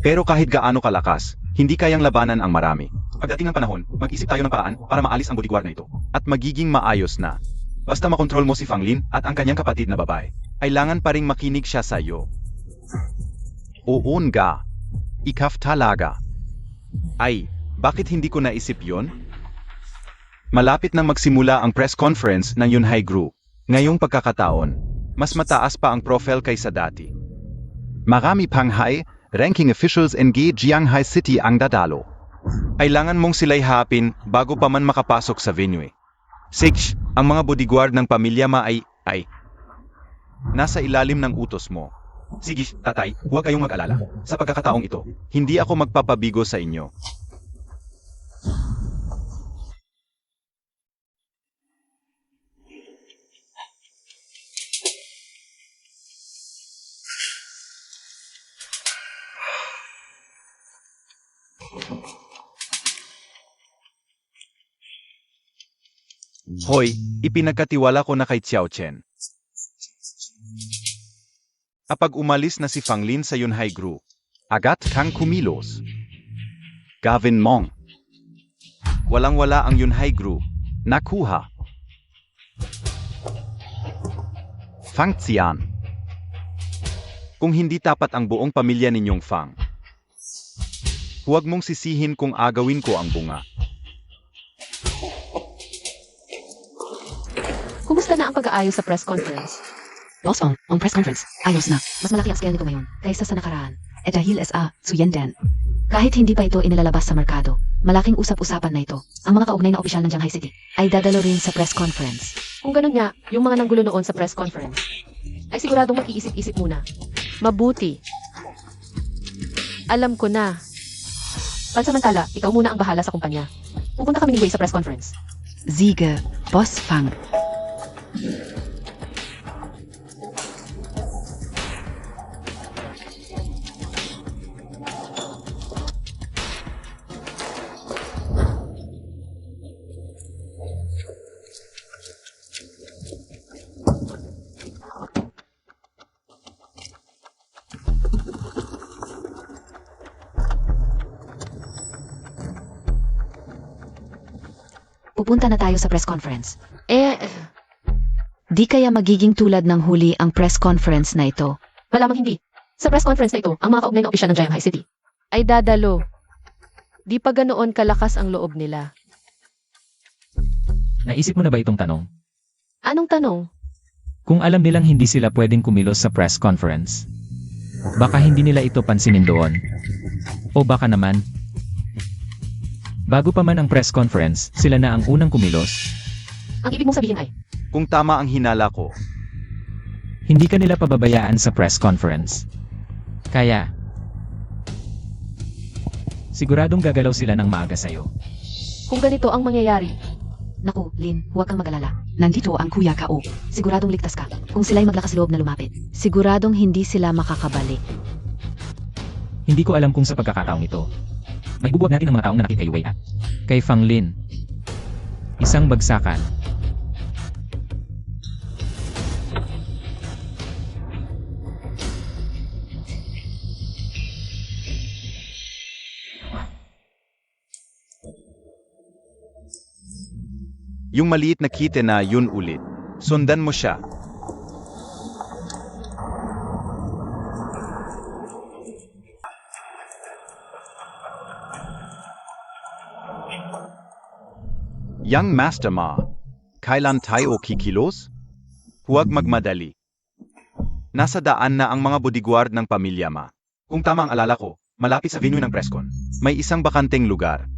Pero kahit gaano kalakas, hindi kayang labanan ang marami. Pagdating ng panahon, mag-isip tayo ng paraan para maalis ang bodyguard na ito. At magiging maayos na. Basta makontrol mo si Fang Lin at ang kanyang kapatid na babae. Kailangan pa ring makinig siya sa iyo. Oo nga. Ikaf talaga. Ay, bakit hindi ko naisip yon? Malapit na magsimula ang press conference ng Yunhei Group. Ngayong pagkakataon, mas mataas pa ang profile kaysa dati. Marami pang high-ranking officials ng Jianghai City ang dadalo. Kailangan mong sila'y hapin bago pa man makapasok sa venue. Six, ang mga bodyguard ng pamilya Ma ay nasa ilalim ng utos mo. Sige, tatay, huwag kayong mag-alala. Sa pagkakataong ito, hindi ako magpapabigo sa inyo. Hoy, ipinagkatiwala ko na kay Xiao Chen. Kapag umalis na si Fang Lin sa Yunhei Group, agad kang kumilos. Gavin Mong. Walang-wala ang Yunhei Group. Nakuha. Fang Xian. Kung hindi tapat ang buong pamilya ninyong Fang, huwag mong sisihin kung agawin ko ang bunga. Kumusta na ang pag-aayos sa press conference? Boss Fang, ang press conference, ayos na. Mas malaki ang scale nito ngayon kaysa sa nakaraan. Dahil sa Suyenden. Kahit hindi pa ito inilalabas sa merkado, malaking usap-usapan na ito. Ang mga kaugnay na opisyal ng Jianghai City ay dadalo rin sa press conference. Kung ganun nga, yung mga nanggulo noon sa press conference, ay siguradong mag-iisip-isip muna. Mabuti. Alam ko na. Pansamantala, ikaw muna ang bahala sa kumpanya. Pupunta kami ni Wei sa press conference. Siege, Boss Fang. Pupunta na tayo sa press conference. Di kaya magiging tulad ng huli ang press conference na ito? Malamang hindi. Sa press conference na ito, ang mga kaugnay na opisyal ng Jianghai City Ay dadalo. Di pa ganoon kalakas ang loob nila. Naisip mo na ba itong tanong? Anong tanong? Kung alam nilang hindi sila pwedeng kumilos sa press conference, baka hindi nila ito pansinin doon. O baka naman, bago pa man ang press conference, sila na ang unang kumilos. Ang ibig mong sabihin ay, Kung tama ang hinala ko, Hindi ka nila pababayaan sa press conference. Kaya, siguradong gagalaw sila ng maaga sa'yo. kung ganito ang mangyayari, Naku, Lin, huwag kang mag-alala. Nandito ang Kuya Kao. Siguradong ligtas ka. Kung sila'y maglakas loob na lumapit, siguradong hindi sila makakabalik. Hindi ko alam kung sa pagkakataong ito, may bubuwag natin ang mga taong nanakit kay Wei at kay Fang Lin. Isang bagsakan. yung maliit na kite na yun ulit. Sundan mo siya. Young Master Ma, kailan tayo kikilos? Huwag magmadali. Nasa daan na ang mga bodyguard ng pamilya Ma. Kung tama ang alala ko, malapit sa venue ng presscon, may isang bakanteng lugar.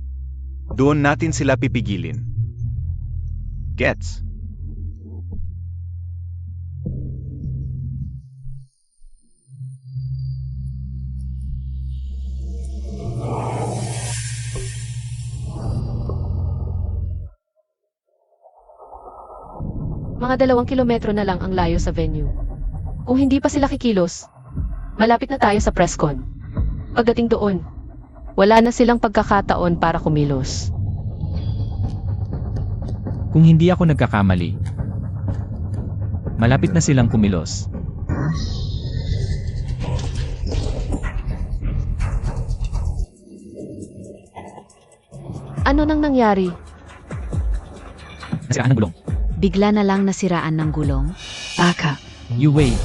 Doon natin sila pipigilin. Gets? Mga 2 kilometro na lang ang layo sa venue. Kung hindi pa sila kikilos, malapit na tayo sa presscon. Pagdating doon, wala na silang pagkakataon para kumilos. Kung hindi ako nagkakamali, malapit na silang kumilos. Ano nang nangyari? Nasiraan ng gulong. Bigla na lang nasiraan ng gulong. Baka. You wait.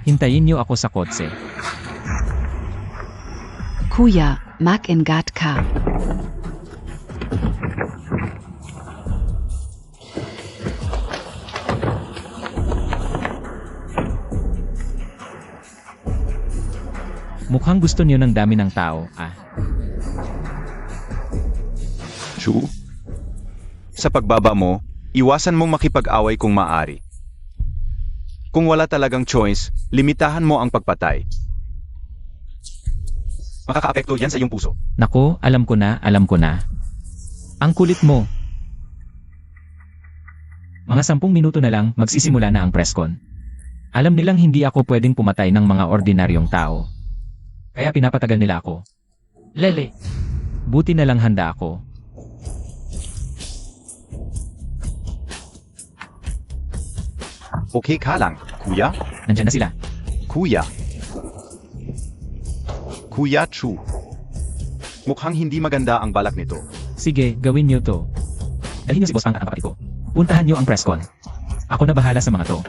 Hintayin niyo ako sa kotse. Kuya, Mac and Gat ka. Mukhang gusto niyo ng dami ng tao, ah. Chu? Sa pagbaba mo, iwasan mong makipag-away kung maaari. Kung wala talagang choice, limitahan mo ang pagpatay. Makakaapekto yan sa iyong puso. Nako, alam ko na. Ang kulit mo. Mga 10 minuto na lang, magsisimula na ang presscon. Alam nilang hindi ako pwedeng pumatay ng mga ordinaryong tao. Kaya pinapatagal nila ako. Lele. Buti na lang handa ako. Okay ka lang, kuya? Nandyan na sila. Kuya. Kuya Chu. Mukhang hindi maganda ang balak nito. Sige, gawin niyo to. Dalhin niyo si Boss Pang at ang kapatid ko. Puntahan niyo ang presscon. Ako na bahala sa mga to.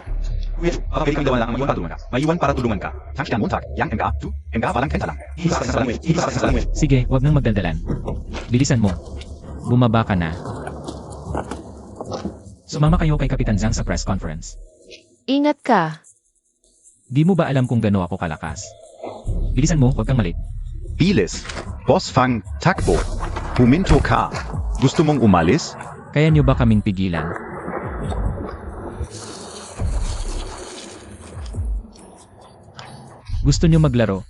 Kuya, baka pwede kang gawa lang ang maiwan para tulungan ka. Maiwan para tulungan ka. Tangstian Montag, yang enga, tu, enga walang kenta lang. Ihisa sa langway. Sige, wag nang magdaldalan. Bilisan mo. Bumaba ka na. Sumama kayo kay Kapitan Zhang sa press conference. Ingat ka. Di mo ba alam kung gano ako kalakas? Bilisan mo, wag kang malit. Bilis. Boss Fang, takbo. Huminto ka. Gusto mong umalis? Kaya nyo ba kaming pigilan? Gusto nyo maglaro?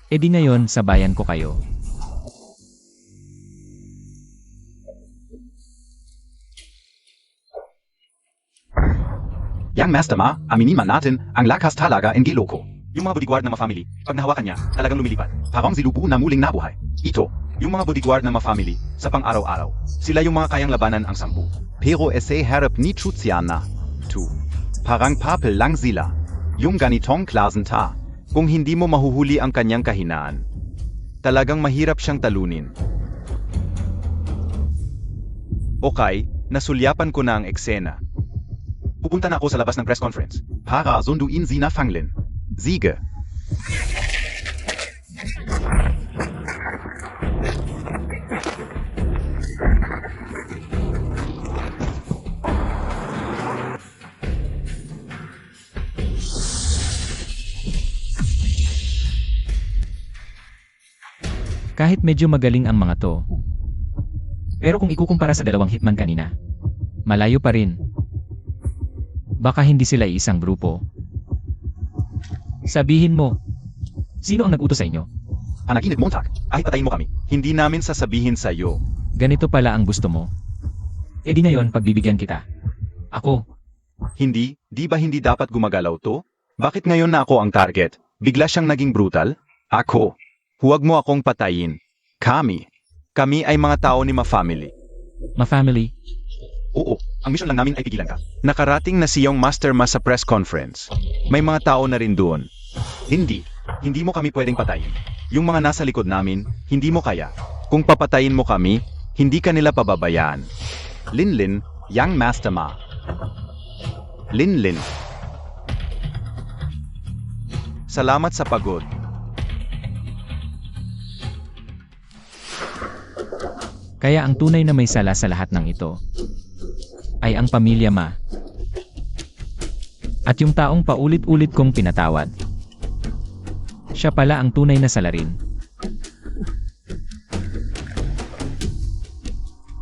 E di ngayon, sabayan ko kayo. Yang Master Ma, aminin man natin ang lakas talaga ng Giloko. Yung mga bodyguard ng ma-family, pag nahawakan niya, talagang lumilipad. Parang zilubu na muling nabuhay. Ito, yung mga bodyguard ng ma-family, sa pang-araw-araw. Sila yung mga kayang labanan ang 10. Pero ese harap ni Chutsiana. Tu. Parang papel lang sila. Yung ganitong klasen ta. Kung hindi mo mahuhuli ang kanyang kahinaan, talagang mahirap siyang talunin. Okay, nasulyapan ko na ang eksena. Pupunta na ako sa labas ng press conference para sunduin si na Fanglin. Sige. Kahit medyo magaling ang mga to. Pero kung ikukumpara sa 2 hitman kanina, malayo pa rin. Baka hindi sila isang grupo. Sabihin mo, sino ang nag-utos sa inyo? Panaginip Montag, ay patayin mo kami. Hindi namin sasabihin sa iyo. Ganito pala ang gusto mo. E di ngayon pagbibigyan kita. Ako, Hindi, di ba hindi dapat gumagalaw to? Bakit ngayon na ako ang target? Bigla siyang naging brutal? Ako. Huwag mo akong patayin. Kami ay mga tao ni ma-family. ma-family. Oo, ang mission lang namin ay pigilan ka. Nakarating na siyang Master Ma sa press conference. May mga tao na rin doon. Hindi mo kami pwedeng patayin. Yung mga nasa likod namin, hindi mo kaya. Kung papatayin mo kami, hindi ka nila pababayaan. Linlin, Yang Master Ma. Linlin. Salamat sa pagod. Kaya ang tunay na may sala sa lahat ng ito ay ang pamilya Ma. At yung taong paulit-ulit kong pinatawad. Siya pala ang tunay na salarin.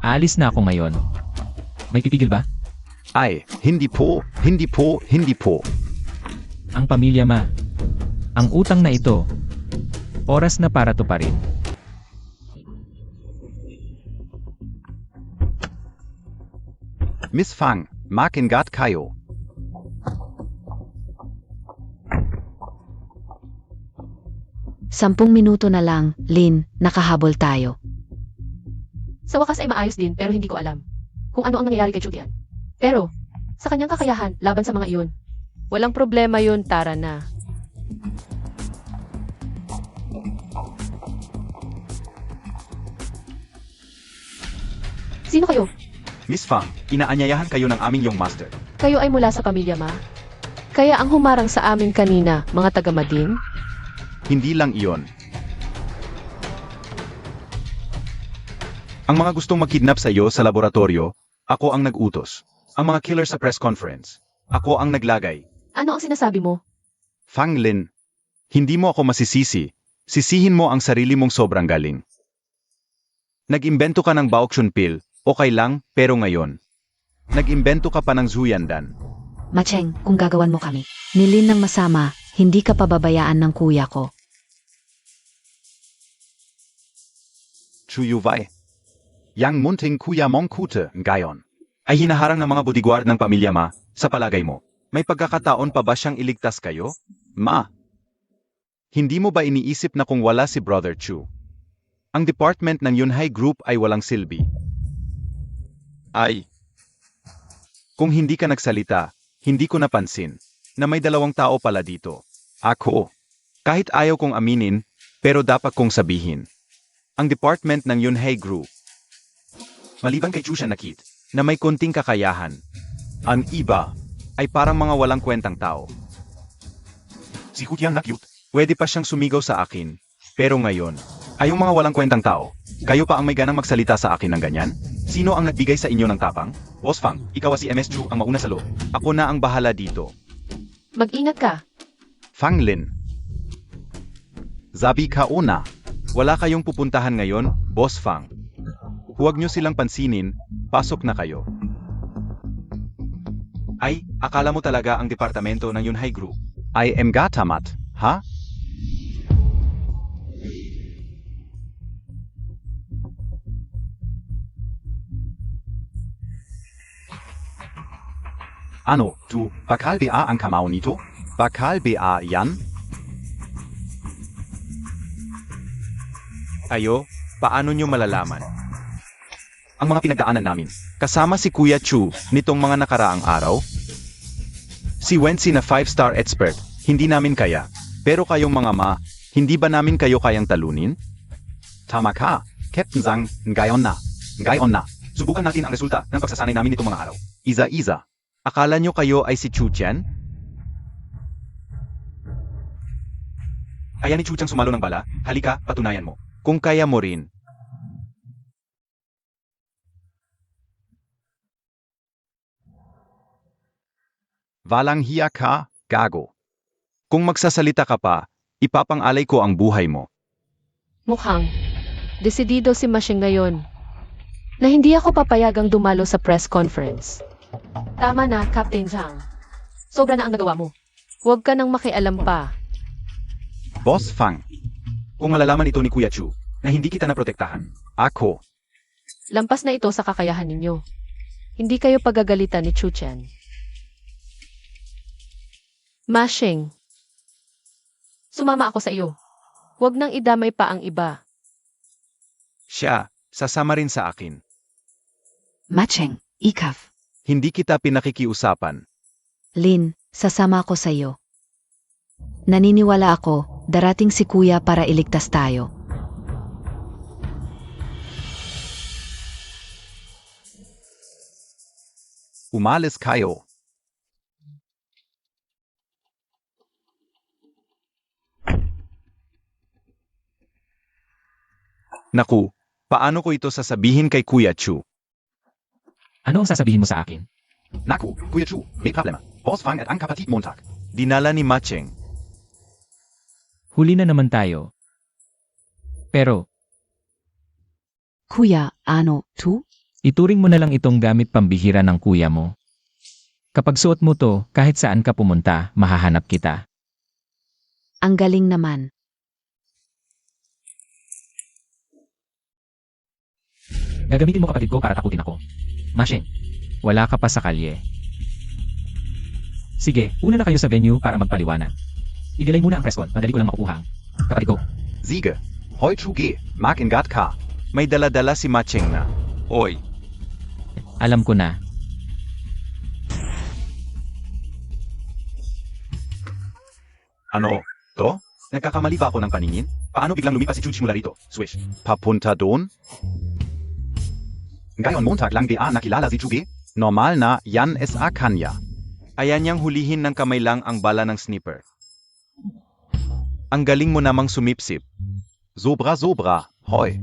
Aalis na ako ngayon. May pipigil ba? Ay, hindi po, hindi po, hindi po. Ang pamilya Ma. Ang utang na ito. Oras na para tuparin. Miss Fang, makingat kayo. Sampung minuto na lang, Lin, nakahabol tayo. Sa wakas ay maayos din pero hindi ko alam kung ano ang nangyayari kay Chu Tian. Pero, sa kanyang kakayahan laban sa mga iyon, Walang problema yun, tara na. sino kayo? Miss Fang, inaanyayahan kayo ng aming yung master. Kayo ay mula sa pamilya Ma? Kaya ang humarang sa amin kanina, mga taga-Madin? Hindi lang iyon. Ang mga gustong magkidnap sa iyo sa laboratorio, ako ang nag-utos. Ang mga killer sa press conference, ako ang naglagay. Ano ang sinasabi mo? Fang Lin, hindi mo ako masisisi. Sisihin mo ang sarili mong sobrang galing. Nag-imbento ka ng Baoxun pill, okay lang, pero ngayon. Nag-imbento ka pa ng Zuyandan. Macheng, kung gagawan mo kami. Ni Lin ng masama, hindi ka pababayaan ng kuya ko. Chu Yuvai. Yang munting kuya mong kute, ngayon. Ay hinaharang ng mga bodyguard ng pamilya Ma, sa palagay mo. May pagkakataon pa ba siyang iligtas kayo? Ma. Hindi mo ba iniisip na kung wala si Brother Chu? Ang department ng Yunhai Group ay walang silbi. Ay. Kung hindi ka nagsalita, hindi ko napansin na may dalawang tao pala dito. Ako. Kahit ayaw kong aminin, pero dapat kong sabihin. Ang department ng Yunhai Group. Maliban kay Chu Shanakit, na may konting kakayahan. Ang iba ay parang mga walang kwentang tao. Si Hutian na cute. Pwede pa siyang sumigaw sa akin. Pero ngayon, ay yung mga walang kwentang tao. Kayo pa ang may ganang magsalita sa akin ng ganyan? Sino ang nagbigay sa inyo ng tapang? Boss Fang, ikaw si MS Chu ang mauna sa loob. Ako na ang bahala dito. Mag-ingat ka. Fang Lin. Zabi ka una. Wala kayong pupuntahan ngayon, Boss Fang. Huwag nyo silang pansinin, pasok na kayo. Ay, akala mo talaga ang departamento ng Yunhai Group. I am gatamat, ha? Ano, du, bakal ba ang kamao nito? Bakal ba yan? Ayo, paano nyo malalaman? Ang mga pinagdaanan namin, kasama si Kuya Chu, nitong mga nakaraang araw? Si Wensi na 5-star expert, hindi namin kaya. Pero kayong mga Ma, hindi ba namin kayo kayang talunin? Tama ka, Captain Zhang, ngayon na. Ngayon na. Subukan natin ang resulta ng pagsasanay namin nitong mga araw. Iza-iza. Akala nyo kayo ay si Chu Tian? Kaya ni Chu Tian sumalo ng bala, halika, patunayan mo. Kung kaya mo rin. Walang hiya ka, gago. Kung magsasalita ka pa, ipapang-alay ko ang buhay mo. Mukhang desidido si Mashing ngayon na hindi ako papayagang dumalo sa press conference. Tama na, Captain Zhang. Sobra na ang nagawa mo. Huwag ka nang makialam pa. Boss Fang, kung malalaman ito ni Kuya Chu, na hindi kita naprotektahan, ako, Lampas na ito sa kakayahan ninyo. Hindi kayo pagagalitan ni Chu Chen. Mashing, Sumama ako sa iyo. huwag nang idamay pa ang iba. siya, sasama rin sa akin. Macheng, Ikaf. Hindi kita pinakikiusapan. Lin, sasama ako sa iyo. Naniniwala ako, darating si kuya para iligtas tayo. Umalis kayo. Naku, paano ko ito sasabihin kay Kuya Chu? Ano ang sasabihin mo sa akin? Naku, Kuya Chu, may problema. Ausfang at ang kapatid Montag. Dinala ni Macheng. Huli na naman tayo. Pero, Kuya, ano, tu? ituring mo na lang itong gamit pambihira ng kuya mo. Kapag suot mo to, kahit saan ka pumunta, mahahanap kita. Ang galing naman. Gagamitin mo kapatid ko para takutin ako. Macheng, wala ka pa sa kalye. Sige, una na kayo sa venue para magpaliwanag. I-delay muna ang press con, madali ko lang makukuha. Kapatid ko, Siege. Hoi Chu G. Mark in Gard K. May dala-dala si Macheng na. Oy. alam ko na. Ano? To? Nagkakamali ba ako ng paningin? Paano biglang lumipas si Chuchi mula rito? Swish. Papunta doon? Ngayon Montag lang dia nakilala si Chugi? Normal na yan sa kanya. Ayan niyang hulihin ng kamay lang ang bala ng sniper. Ang galing mo namang sumipsip. Sobra, hoy.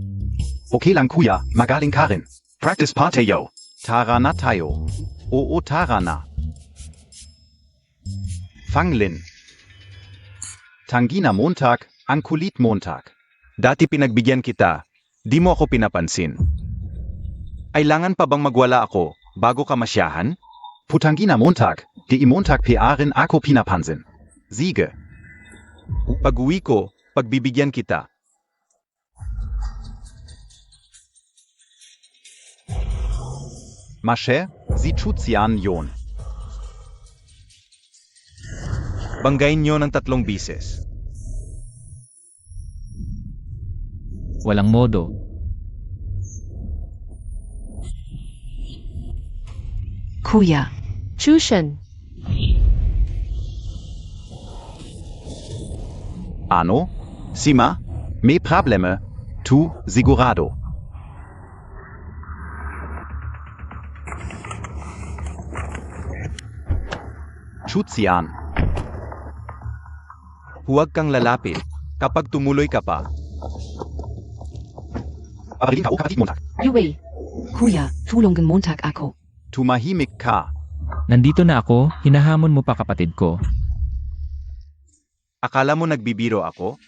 Okay lang kuya, magaling ka rin. Practice pa tayo. Tara na tayo. Oo, tara na. Fanglin. Tangina Montag, ang kulit Montag. Dati pinagbigyan kita, di mo ako pinapansin. Kailangan pa bang magwala ako bago ka masyahan? Putangina Montag, di Montag PRin ako pinapansin. Siege. Pag-uwi ko, pagbibigyan kita. Mashe, si Chutsian yon. Banggain nyo ng 3 bises. Walang modo. Kuya, Chushan, Ano? Sima? Me probleme? Tu sigurado. Chutsian. Huwag kang lalapit kapag tumuloy ka pa. Papaling ka o kapatid Montag. Yue, kuya, tulungan Montag ako. Tumahimik ka. Nandito na ako, hinahamon mo pa kapatid ko. Akala mo nagbibiro ako?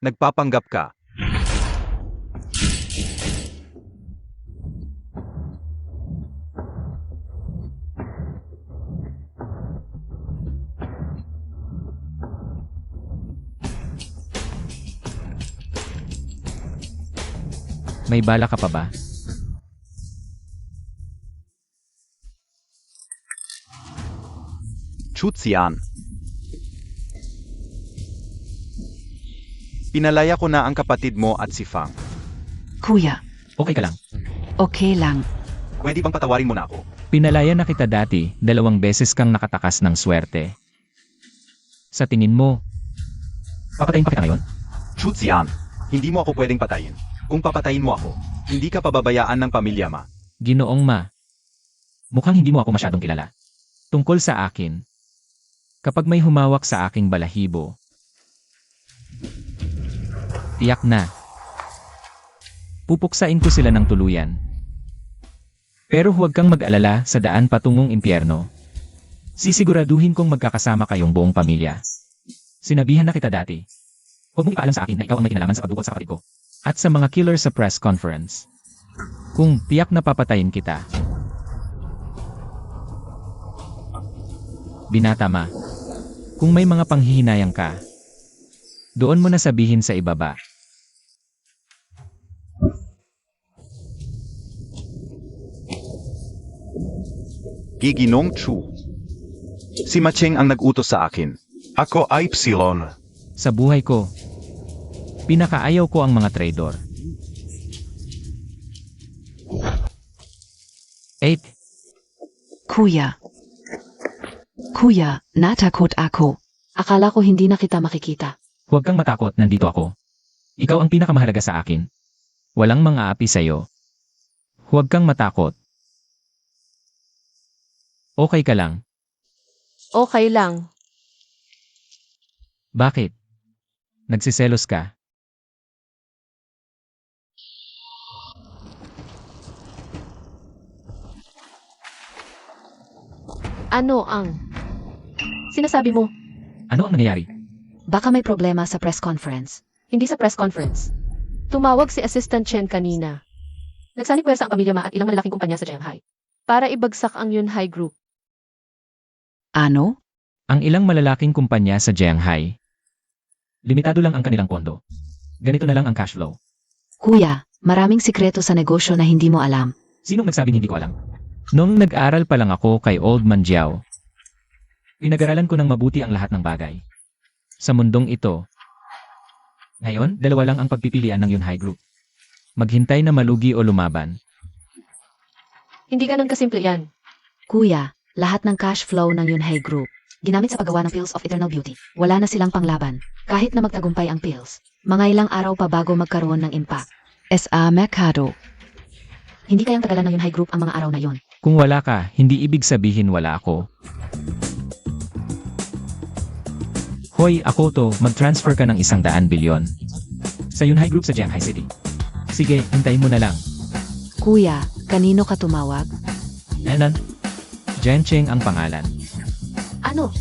Nagpapanggap ka. May bala ka pa ba? Chutsian. Pinalaya ko na ang kapatid mo at si Fang. Kuya, Okay ka lang. okay lang. Pwede bang patawarin mo na ako? Pinalaya na kita dati, 2 beses kang nakatakas ng swerte. Sa tingin mo, papatayin pa kita ngayon? Chutsian, hindi mo ako pwedeng patayin. Kung papatayin mo ako, hindi ka pababayaan ng pamilya ma. Ginoong ma. Mukhang hindi mo ako masyadong kilala. Tungkol sa akin. Kapag may humawak sa aking balahibo, tiyak na. Pupuksain ko sila ng tuluyan. Pero huwag kang mag-alala sa daan patungong impyerno. Sisiguraduhin kong magkakasama kayong buong pamilya. Sinabihan na kita dati. Huwag mong ipaalam sa akin na ikaw ang may kinalaman sa pagbukod sa kapatid ko. At sa mga killer sa press conference. Kung tiyak na papatayin kita. Binata ma. Kung may mga panghihinayang ka, doon mo na sabihin sa ibaba. Giginong Chu. Si Macheng ang nag-utos sa akin. Ako ay Epsilon. Sa buhay ko, pinakaayaw ko ang mga traidor. 8. Kuya. Kuya, natakot ako. Akala ko hindi na kita makikita. Huwag kang matakot, nandito ako. Ikaw ang pinakamahalaga sa akin. Walang mga api sa'yo. Huwag kang matakot. Okay ka lang. okay lang. Bakit? Nagsiselos ka? Ano ang sinasabi mo? Ano ang nangyayari? Baka may problema sa press conference. Hindi sa press conference. Tumawag si Assistant Chen kanina. Nagsanib pwersa ang pamilya Ma at ilang malalaking kumpanya sa Shanghai para ibagsak ang Yunhai Group. Ano? Ang ilang malalaking kumpanya sa Jianghai. Limitado lang ang kanilang pondo. Ganito na lang ang cash flow. Kuya, maraming sikreto sa negosyo na hindi mo alam. Sinong nagsabing hindi ko alam? Noong nag-aral pa lang ako kay Old Man Jiao, pinag-aralan ko ng mabuti ang lahat ng bagay. Sa mundong ito, ngayon, dalawa lang ang pagpipilian ng Yunhai Group. Maghintay na malugi o lumaban. Hindi ganun kasimple yan. Kuya, lahat ng cash flow ng Yunhai Group, ginamit sa paggawa ng pills of eternal beauty. Wala na silang panglaban, kahit na magtagumpay ang pills. Mga ilang araw pa bago magkaroon ng impact. S.A. Mercado. Hindi kayang tagalan ng Yunhai Group ang mga araw na yon. Kung wala ka, hindi ibig sabihin wala ako. Hoy, ako to, mag-transfer ka ng 100 bilyon. Sa Yunhai Group sa Jianghai City. Sige, hintayin mo na lang. Kuya, kanino ka tumawag? Anan? Jian Cheng ang pangalan. Ano?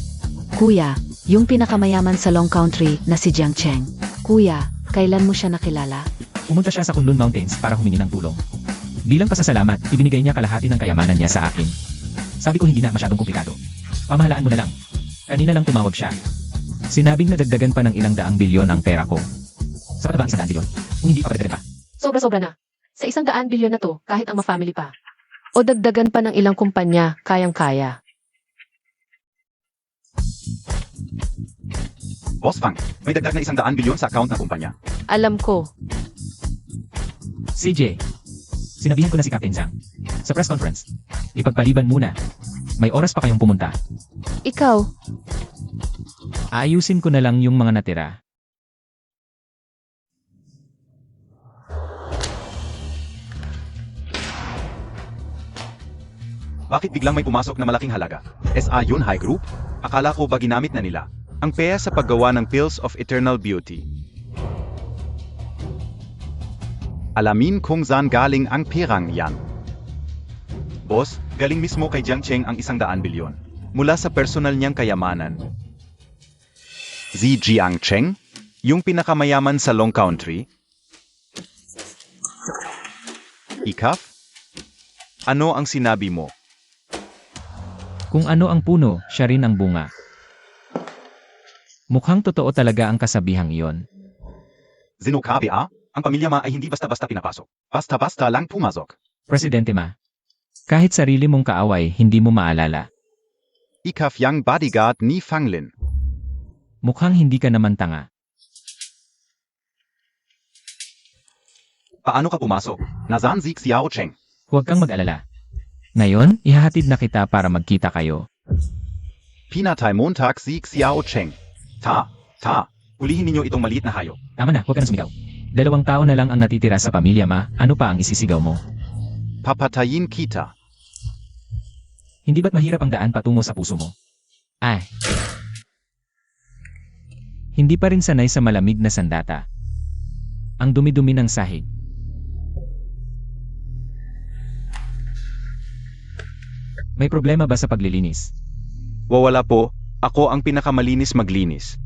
Kuya, yung pinakamayaman sa Long Country na si Jiang Cheng. Kuya, kailan mo siya nakilala? Pumunta siya sa Kunlun Mountains para humingi ng tulong. Bilang pasasalamat, ibinigay niya kalahati ng kayamanan niya sa akin. Sabi ko hindi na masyadong komplikado. Pamahalaan mo na lang. Kanina lang tumawag siya. Sinabing nadagdagan pa ng ilang daang bilyon ang pera ko. Sapat na ba ang 100 bilyon? Kung hindi pa padagdagan pa. Sobra-sobra na. Sa 100 bilyon na to, kahit ang ma-family pa. O dagdagan pa ng ilang kumpanya, kayang-kaya. Boss Fang, may dagdag na 100 bilyon sa account ng kumpanya. Alam ko. CJ, sinabihan ko na si Captain Zhang. Sa press conference, ipagpaliban muna. May oras pa kayong pumunta. Ikaw, Aayusin ko na lang yung mga natira. Bakit biglang may pumasok na malaking halaga? S.A. Yunhai Group? Akala ko ba ginamit na nila ang PEA sa paggawa ng Pills of Eternal Beauty? Alamin kung saan galing ang perang yan. Boss, galing mismo kay Jiang Cheng ang 100 bilyon. Mula sa personal niyang kayamanan. Si Jiang Cheng? Yung pinakamayaman sa Long Country? Ikaf? Ano ang sinabi mo? Kung ano ang puno, siya rin ang bunga. Mukhang totoo talaga ang kasabihang iyon. Zinokabe ang pamilya Ma ay hindi basta-basta pinapasok. Basta-basta lang pumasok. Presidente Ma, kahit sarili mong kaaway, hindi mo maalala. Ikaf yang bodyguard ni Fanglin. Mukhang hindi ka naman tanga. Paano ka pumasok? Nasaan si Xiao Cheng? Huwag kang mag-alala. Ngayon, ihahatid na kita para magkita kayo. Pinatay Montag si Xiao Cheng. Hulihin ninyo itong maliit na hayop. Tama na, huwag ka na sumigaw. 2 tao na lang ang natitira sa pamilya Ma, ano pa ang isisigaw mo? Papatayin kita. Hindi ba't mahirap ang daan patungo sa puso mo? Ay. Hindi pa rin sanay sa malamig na sandata. Ang dumi-dumi ng sahig. May problema ba sa paglilinis? Wawala po, ako ang pinakamalinis maglinis.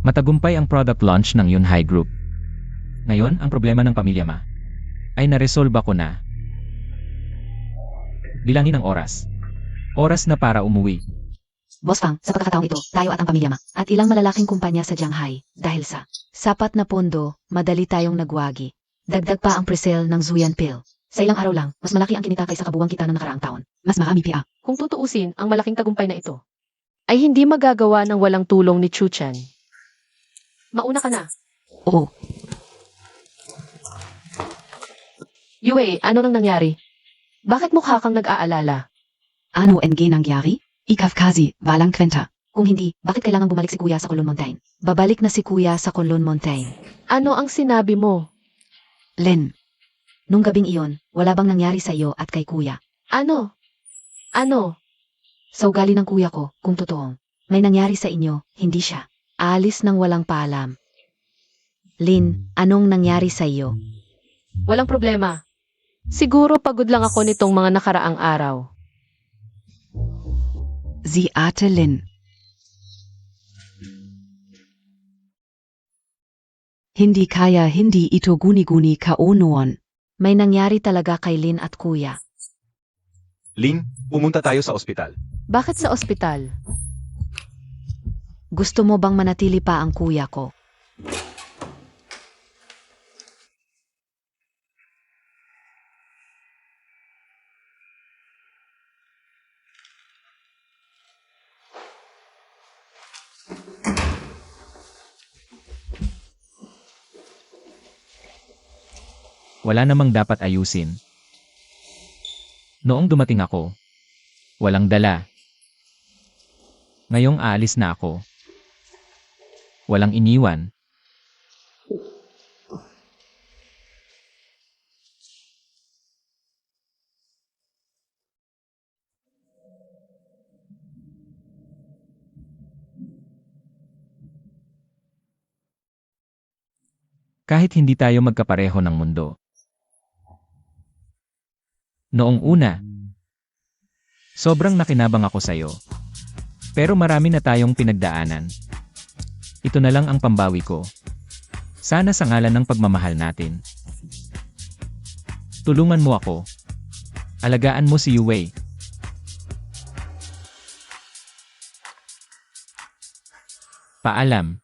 Matagumpay ang product launch ng Yunhai Group. Ngayon, ang problema ng pamilya Ma ay naresolba ko na. Bilangin ang oras. Oras na para umuwi. Boss Fang, sa pagkakataong ito, tayo at ang pamilya Ma, at ilang malalaking kumpanya sa Jianghai, dahil sa sapat na pondo, madali tayong nagwagi. Dagdag pa ang presale ng Zuyan Pill. Sa ilang araw lang, mas malaki ang kinita kaysa kabuwang kita ng nakaraang taon. Mas marami PA. kung tutuusin ang malaking tagumpay na ito, ay hindi magagawa ng walang tulong ni Chu Chen. Mauna ka na. Oo, Yue, ano nang nangyari? Bakit mukha kang nag-aalala? ano ang nangyari? Ikafkazi, walang kwenta. Kung hindi, bakit kailangan bumalik si Kuya sa Kunlun Mountain? Babalik na si Kuya sa Kunlun Mountain. Ano ang sinabi mo? Len, nung gabing iyon, wala bang nangyari sa iyo at kay Kuya? Ano? Ano? Sa ugali ng Kuya ko, kung totoong, may nangyari sa inyo, hindi siya. Aalis nang walang paalam. Lin, anong nangyari sa iyo? Walang problema. Siguro pagod lang ako nitong mga nakaraang araw. Si Ate Lin. Hindi kaya hindi ito guni-guni kaonoan. May nangyari talaga kay Lin at kuya. Lin, pumunta tayo sa ospital. Bakit sa ospital? Gusto mo bang manatili pa ang kuya ko? Wala namang dapat ayusin. Noong dumating ako, walang dala. Ngayong aalis na ako. Walang iniwan. Kahit hindi tayo magkapareho ng mundo. Noong una, sobrang nakinabang ako sa'yo. Pero marami na tayong pinagdaanan. Ito na lang ang pambawi ko. Sana sa ngalan ng pagmamahal natin. Tulungan mo ako. Alagaan mo si Yue. Paalam.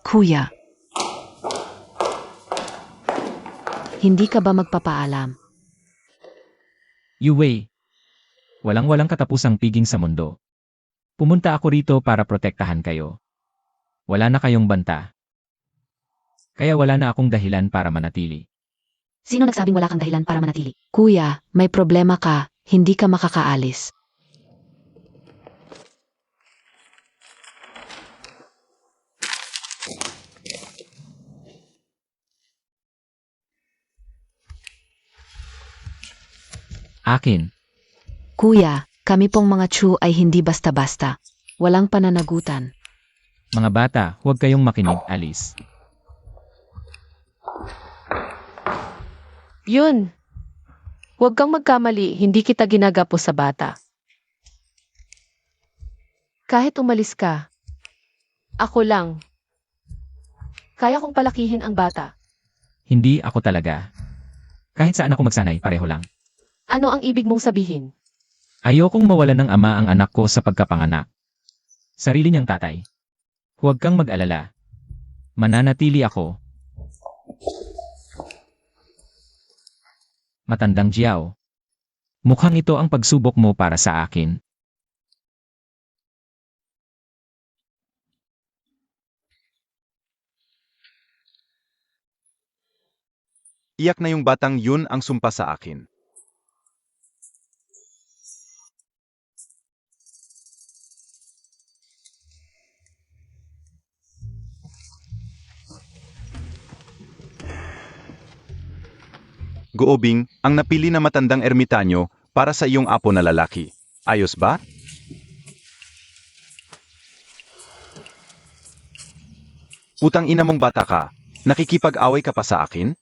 Kuya. Hindi ka ba magpapaalam? Yue. Walang katapusang piging sa mundo. Pumunta ako rito para protektahan kayo. Wala na kayong banta. Kaya wala na akong dahilan para manatili. Sino nagsabing wala kang dahilan para manatili? Kuya, may problema ka, hindi ka makakaalis. Akin. Kuya, kami pong mga Chu ay hindi basta-basta. Walang pananagutan. Mga bata, huwag kayong makinig, Alice. Yun. Huwag kang magkamali, hindi kita ginagapo sa bata. Kahit umalis ka, ako lang. Kaya kong palakihin ang bata. Hindi ako talaga. Kahit saan ako magsanay, pareho lang. Ano ang ibig mong sabihin? Ayokong mawalan ng ama ang anak ko sa pagkapanganak. Sarili niyang tatay. Huwag kang mag-alala. Mananatili ako. Matandang Jiao. Mukhang ito ang pagsubok mo para sa akin. Iyak na yung batang yun ang sumpa sa akin. Goobing, ang napili na matandang ermitanyo para sa iyong apo na lalaki. Ayos ba? Putang ina mong bata ka. Nakikipag-away ka pa sa akin?